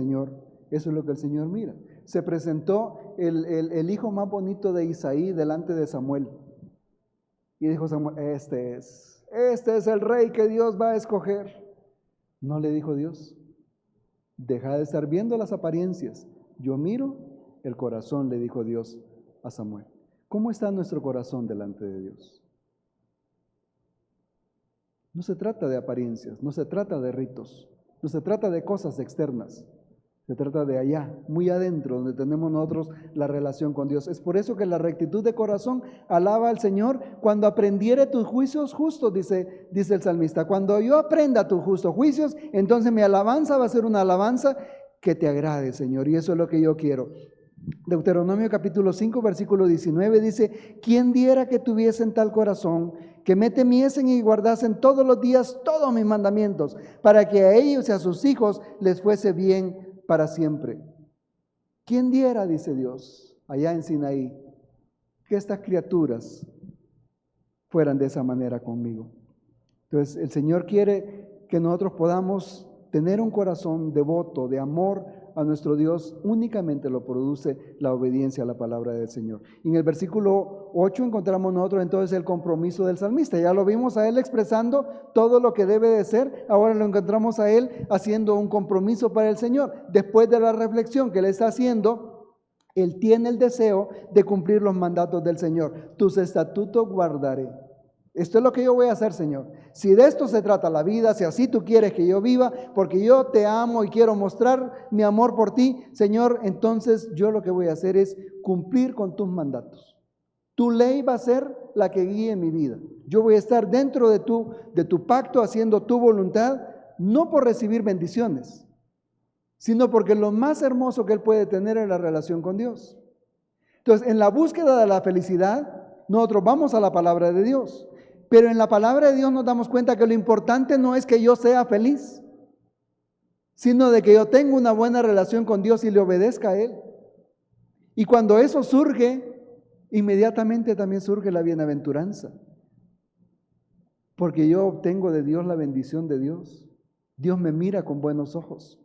Señor mira. Se presentó el hijo más bonito de Isaí delante de Samuel. Y dijo Samuel, este es el rey que Dios va a escoger. No le dijo Dios, deja de estar viendo las apariencias. Yo miro el corazón, le dijo Dios a Samuel. ¿Cómo está nuestro corazón delante de Dios? No se trata de apariencias, no se trata de ritos, no se trata de cosas externas. Se trata de allá, muy adentro, donde tenemos nosotros la relación con Dios. Es por eso que la rectitud de corazón alaba al Señor. Cuando aprendiere tus juicios justos, dice el salmista, cuando yo aprenda tus justos juicios, entonces mi alabanza va a ser una alabanza que te agrade, Señor. Y eso es lo que yo quiero. Deuteronomio capítulo 5, versículo 19 dice, ¿quién diera que tuviesen tal corazón que me temiesen y guardasen todos los días todos mis mandamientos, para que a ellos y a sus hijos les fuese bien para siempre. ¿Quién diera, dice Dios, allá en Sinaí, que estas criaturas fueran de esa manera conmigo? Entonces, el Señor quiere que nosotros podamos tener un corazón devoto, de amor a nuestro Dios. Únicamente lo produce la obediencia a la palabra del Señor. Y en el versículo 8 encontramos nosotros entonces el compromiso del salmista. Ya lo vimos a él expresando todo lo que debe de ser. Ahora lo encontramos a él haciendo un compromiso para el Señor. Después de la reflexión que él está haciendo, él tiene el deseo de cumplir los mandatos del Señor. Tus estatutos guardaré. Esto es lo que yo voy a hacer, Señor. Si de esto se trata la vida, si así tú quieres que yo viva, porque yo te amo y quiero mostrar mi amor por ti, Señor, entonces yo lo que voy a hacer es cumplir con tus mandatos. Tu ley va a ser la que guíe mi vida. Yo voy a estar dentro de tu pacto, haciendo tu voluntad, no por recibir bendiciones, sino porque lo más hermoso que él puede tener es la relación con Dios. Entonces, en la búsqueda de la felicidad, nosotros vamos a la palabra de Dios. Pero en la palabra de Dios nos damos cuenta que lo importante no es que yo sea feliz, sino de que yo tenga una buena relación con Dios y le obedezca a Él. Y cuando eso surge, inmediatamente también surge la bienaventuranza. Porque yo obtengo de Dios la bendición de Dios. Dios me mira con buenos ojos.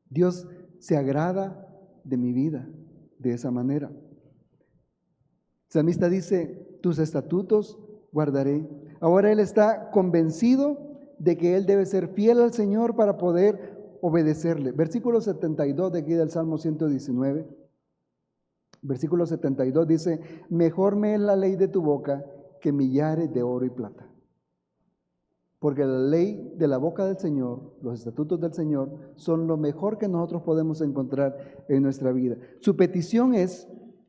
Dios se agrada de mi vida de esa manera. El salmista dice, tus estatutos guardaré. Ahora él está convencido de que él debe ser fiel al Señor para poder obedecerle. Versículo 72 de aquí del Salmo 119. Versículo 72 dice, mejor me es la ley de tu boca que millares de oro y plata. Porque la ley de la boca del Señor, los estatutos del Señor, son lo mejor que nosotros podemos encontrar en nuestra vida. Su petición es,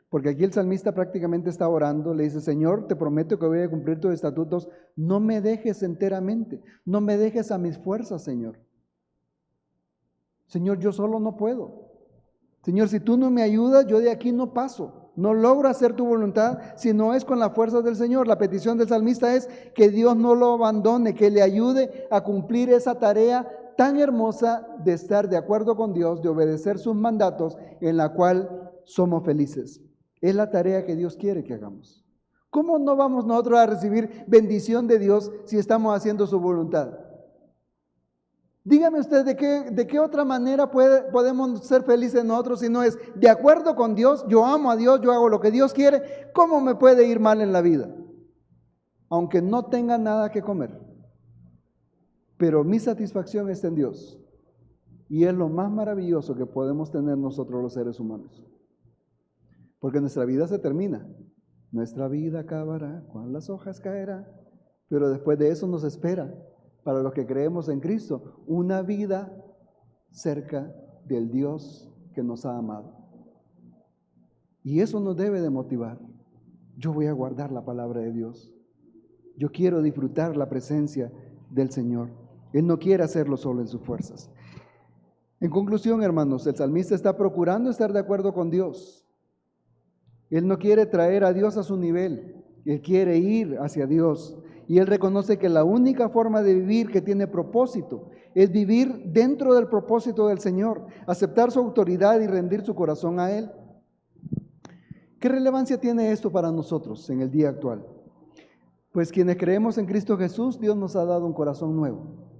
porque aquí el salmista prácticamente está orando, le dice, Señor, te prometo que voy a cumplir tus estatutos, no me dejes enteramente, no me dejes a mis fuerzas, Señor. Señor, yo solo no puedo. Señor, si tú no me ayudas, yo de aquí no paso, no logro hacer tu voluntad si no es con la fuerza del Señor. La petición del salmista es que Dios no lo abandone, que le ayude a cumplir esa tarea tan hermosa de estar de acuerdo con Dios, de obedecer sus mandatos, en la cual somos felices. Es la tarea que Dios quiere que hagamos. ¿Cómo no vamos nosotros a recibir bendición de Dios si estamos haciendo su voluntad? Dígame usted, ¿de qué otra manera podemos ser felices nosotros si no es de acuerdo con Dios? Yo amo a Dios, yo hago lo que Dios quiere. ¿Cómo me puede ir mal en la vida? Aunque no tenga nada que comer. Pero mi satisfacción está en Dios. Y es lo más maravilloso que podemos tener nosotros los seres humanos. Porque nuestra vida se termina. Nuestra vida acabará, cuando las hojas caerán. Pero después de eso nos espera, para los que creemos en Cristo, una vida cerca del Dios que nos ha amado. Y eso nos debe de motivar. Yo voy a guardar la palabra de Dios. Yo quiero disfrutar la presencia del Señor. Él no quiere hacerlo solo en sus fuerzas. En conclusión, hermanos, el salmista está procurando estar de acuerdo con Dios. Él no quiere traer a Dios a su nivel, él quiere ir hacia Dios. Y él reconoce que la única forma de vivir que tiene propósito es vivir dentro del propósito del Señor, aceptar su autoridad y rendir su corazón a Él. ¿Qué relevancia tiene esto para nosotros en el día actual? Pues quienes creemos en Cristo Jesús, Dios nos ha dado un corazón nuevo.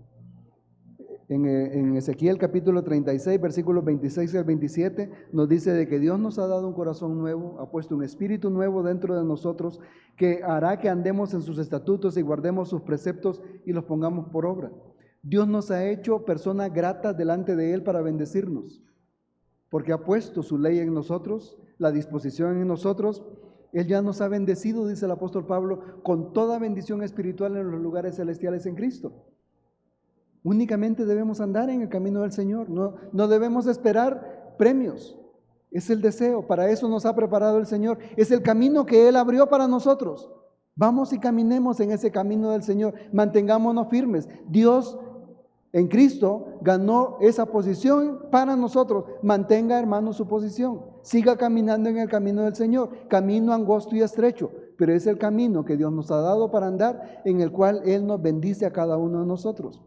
En Ezequiel capítulo 36, versículos 26 al 27, nos dice de que Dios nos ha dado un corazón nuevo, ha puesto un espíritu nuevo dentro de nosotros que hará que andemos en sus estatutos y guardemos sus preceptos y los pongamos por obra. Dios nos ha hecho personas gratas delante de Él para bendecirnos, porque ha puesto su ley en nosotros, la disposición en nosotros. Él ya nos ha bendecido, dice el apóstol Pablo, con toda bendición espiritual en los lugares celestiales en Cristo. Únicamente debemos andar en el camino del Señor, no debemos esperar premios. Es el deseo, para eso nos ha preparado el Señor. Es el camino que Él abrió para nosotros. Vamos y caminemos en ese camino del Señor, mantengámonos firmes. Dios en Cristo ganó esa posición para nosotros. Mantenga, hermano, su posición. Siga caminando en el camino del Señor, camino angosto y estrecho, pero es el camino que Dios nos ha dado para andar, en el cual Él nos bendice a cada uno de nosotros.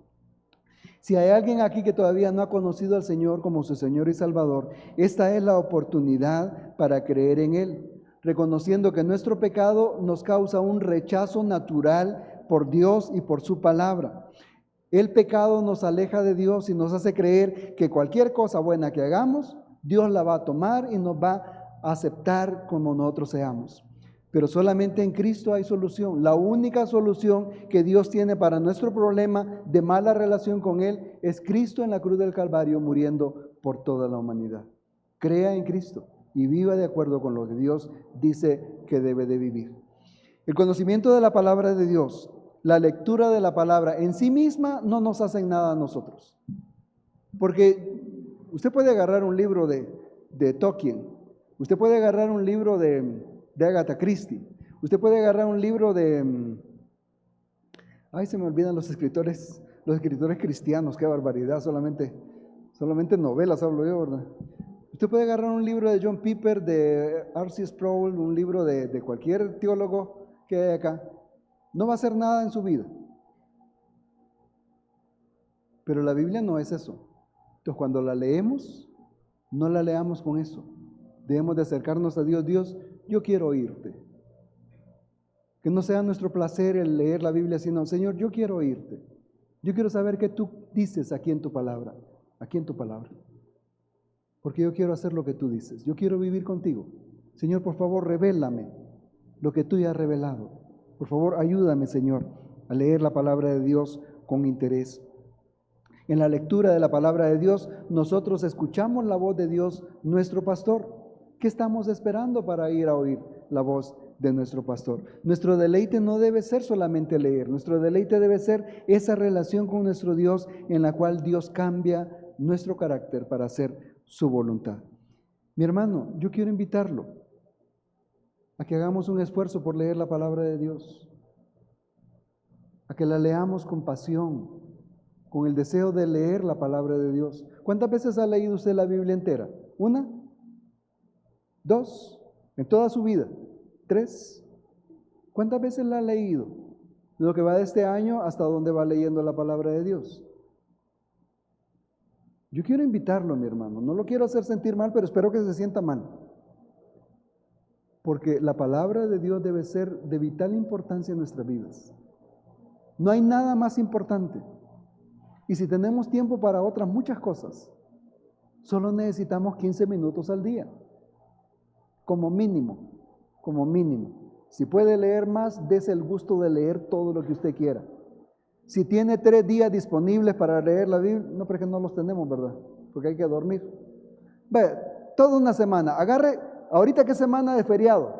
Si hay alguien aquí que todavía no ha conocido al Señor como su Señor y Salvador, esta es la oportunidad para creer en Él, reconociendo que nuestro pecado nos causa un rechazo natural por Dios y por su palabra. El pecado nos aleja de Dios y nos hace creer que cualquier cosa buena que hagamos, Dios la va a tomar y nos va a aceptar como nosotros seamos. Pero solamente en Cristo hay solución. La única solución que Dios tiene para nuestro problema de mala relación con Él es Cristo en la cruz del Calvario muriendo por toda la humanidad. Crea en Cristo y viva de acuerdo con lo que Dios dice que debe de vivir. El conocimiento de la palabra de Dios, la lectura de la palabra en sí misma no nos hacen nada a nosotros. Porque usted puede agarrar un libro de Tolkien, usted puede agarrar un libro de Agatha Christie, usted puede agarrar un libro se me olvidan los escritores cristianos, qué barbaridad, solamente novelas hablo yo, ¿verdad? Usted puede agarrar un libro de John Piper, de R.C. Sproul, un libro de cualquier teólogo que hay acá, no va a hacer nada en su vida. Pero la Biblia no es eso. Entonces, cuando la leemos, no la leamos con eso. Debemos de acercarnos a Dios. Dios, yo quiero oírte. Que no sea nuestro placer el leer la Biblia, sino, Señor, yo quiero oírte. Yo quiero saber qué tú dices aquí en tu palabra. Porque yo quiero hacer lo que tú dices. Yo quiero vivir contigo. Señor, por favor, revélame lo que tú ya has revelado. Por favor, ayúdame, Señor, a leer la palabra de Dios con interés. En la lectura de la palabra de Dios, nosotros escuchamos la voz de Dios, nuestro pastor. ¿Qué estamos esperando para ir a oír la voz de nuestro pastor? Nuestro deleite no debe ser solamente leer, nuestro deleite debe ser esa relación con nuestro Dios en la cual Dios cambia nuestro carácter para hacer su voluntad. Mi hermano, yo quiero invitarlo a que hagamos un esfuerzo por leer la palabra de Dios, a que la leamos con pasión, con el deseo de leer la palabra de Dios. ¿Cuántas veces ha leído usted la Biblia entera? ¿1? 2, en toda su vida. 3, ¿cuántas veces la ha leído? Lo que va de este año hasta dónde va leyendo la palabra de Dios. Yo quiero invitarlo, mi hermano, no lo quiero hacer sentir mal, pero espero que se sienta mal. Porque la palabra de Dios debe ser de vital importancia en nuestras vidas. No hay nada más importante. Y si tenemos tiempo para otras muchas cosas, solo necesitamos 15 minutos al día. Como mínimo. Si puede leer más, dése el gusto de leer todo lo que usted quiera. Si tiene 3 días disponibles para leer la Biblia, no, porque no los tenemos, ¿verdad? Porque hay que dormir. Ve, toda una semana, agarre, ahorita qué semana de feriado.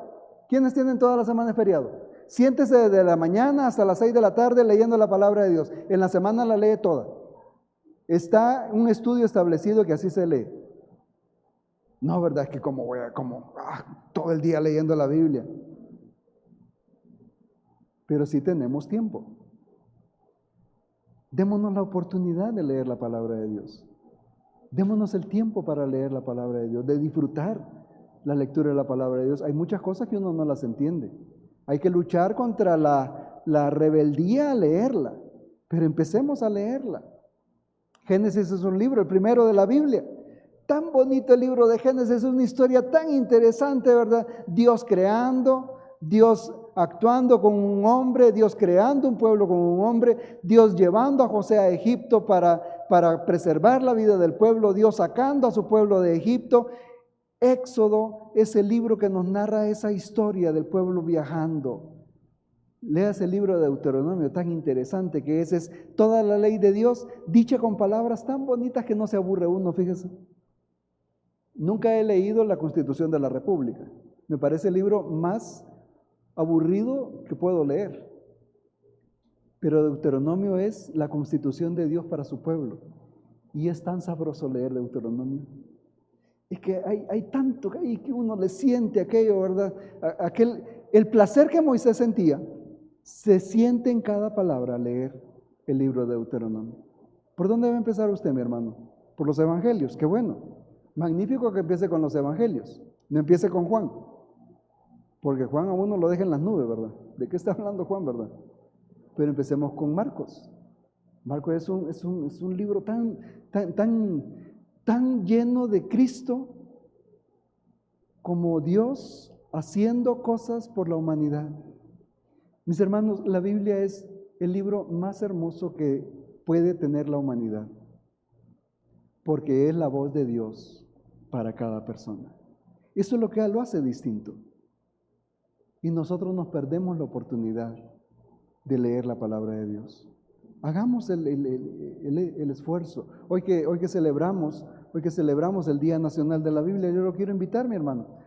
¿Quiénes tienen toda la semana de feriado? Siéntese desde la mañana hasta las 6 de la tarde leyendo la palabra de Dios. En la semana la lee toda. Está un estudio establecido que así se lee. No, ¿verdad? Es que todo el día leyendo la Biblia. Pero sí tenemos tiempo. Démonos la oportunidad de leer la palabra de Dios. Démonos el tiempo para leer la palabra de Dios, de disfrutar la lectura de la palabra de Dios. Hay muchas cosas que uno no las entiende. Hay que luchar contra la rebeldía a leerla, pero empecemos a leerla. Génesis es un libro, el primero de la Biblia. Tan bonito el libro de Génesis, es una historia tan interesante, ¿verdad? Dios creando, Dios actuando con un hombre, Dios creando un pueblo con un hombre, Dios llevando a José a Egipto para preservar la vida del pueblo, Dios sacando a su pueblo de Egipto. Éxodo es el libro que nos narra esa historia del pueblo viajando. Leas el libro de Deuteronomio, tan interesante que es toda la ley de Dios, dicha con palabras tan bonitas que no se aburre uno, fíjese. Nunca he leído la Constitución de la República. Me parece el libro más aburrido que puedo leer. Pero Deuteronomio es la Constitución de Dios para su pueblo. Y es tan sabroso leer Deuteronomio. Es que hay tanto que uno le siente aquello, ¿verdad? El placer que Moisés sentía, se siente en cada palabra al leer el libro de Deuteronomio. ¿Por dónde va a empezar usted, mi hermano? Por los evangelios, qué bueno. Magnífico que empiece con los evangelios, no empiece con Juan. Porque Juan a uno lo deja en las nubes, ¿verdad? ¿De qué está hablando Juan, verdad? Pero empecemos con Marcos. Marcos es un libro tan lleno de Cristo como Dios haciendo cosas por la humanidad. Mis hermanos, la Biblia es el libro más hermoso que puede tener la humanidad, porque es la voz de Dios para cada persona. Eso es lo que lo hace distinto. Y nosotros nos perdemos la oportunidad de leer la palabra de Dios. Hagamos el esfuerzo. Hoy que celebramos el Día Nacional de la Biblia, yo lo quiero invitar, mi hermano.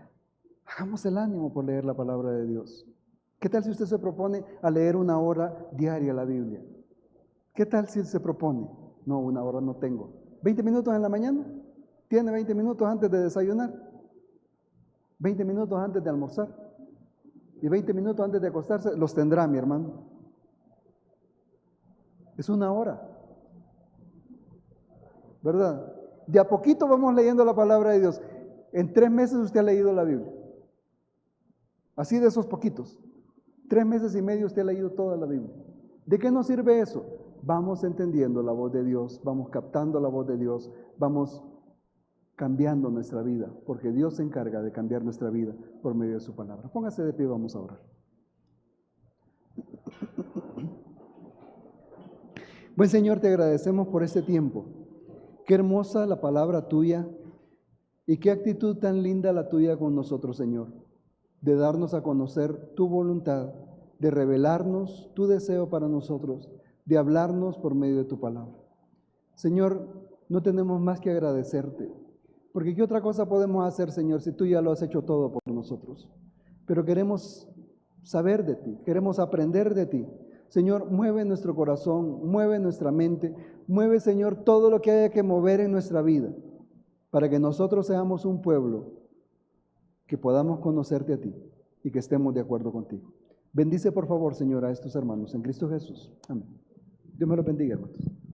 Hagamos el ánimo por leer la palabra de Dios. ¿Qué tal si usted se propone a leer 1 hora diaria la Biblia? ¿Qué tal si se propone? No, 1 hora no tengo. ¿20 minutos en la mañana? ¿Tiene 20 minutos antes de desayunar? ¿20 minutos antes de almorzar? ¿Y 20 minutos antes de acostarse? Los tendrá, mi hermano. Es 1 hora, ¿verdad? De a poquito vamos leyendo la palabra de Dios. En 3 meses usted ha leído la Biblia. Así de esos poquitos. 3 meses y medio usted ha leído toda la Biblia. ¿De qué nos sirve eso? Vamos entendiendo la voz de Dios, vamos captando la voz de Dios, vamos cambiando nuestra vida, porque Dios se encarga de cambiar nuestra vida por medio de su palabra. Póngase de pie, vamos a orar. Buen Señor, te agradecemos por este tiempo. Qué hermosa la palabra tuya y qué actitud tan linda la tuya con nosotros, Señor, de darnos a conocer tu voluntad, de revelarnos tu deseo para nosotros, de hablarnos por medio de tu palabra. Señor, no tenemos más que agradecerte, porque ¿qué otra cosa podemos hacer, Señor, si tú ya lo has hecho todo por nosotros? Pero queremos saber de ti, queremos aprender de ti. Señor, mueve nuestro corazón, mueve nuestra mente, mueve, Señor, todo lo que haya que mover en nuestra vida, para que nosotros seamos un pueblo que podamos conocerte a ti y que estemos de acuerdo contigo. Bendice, por favor, Señor, a estos hermanos en Cristo Jesús. Amén. Dios me los bendiga, hermanos.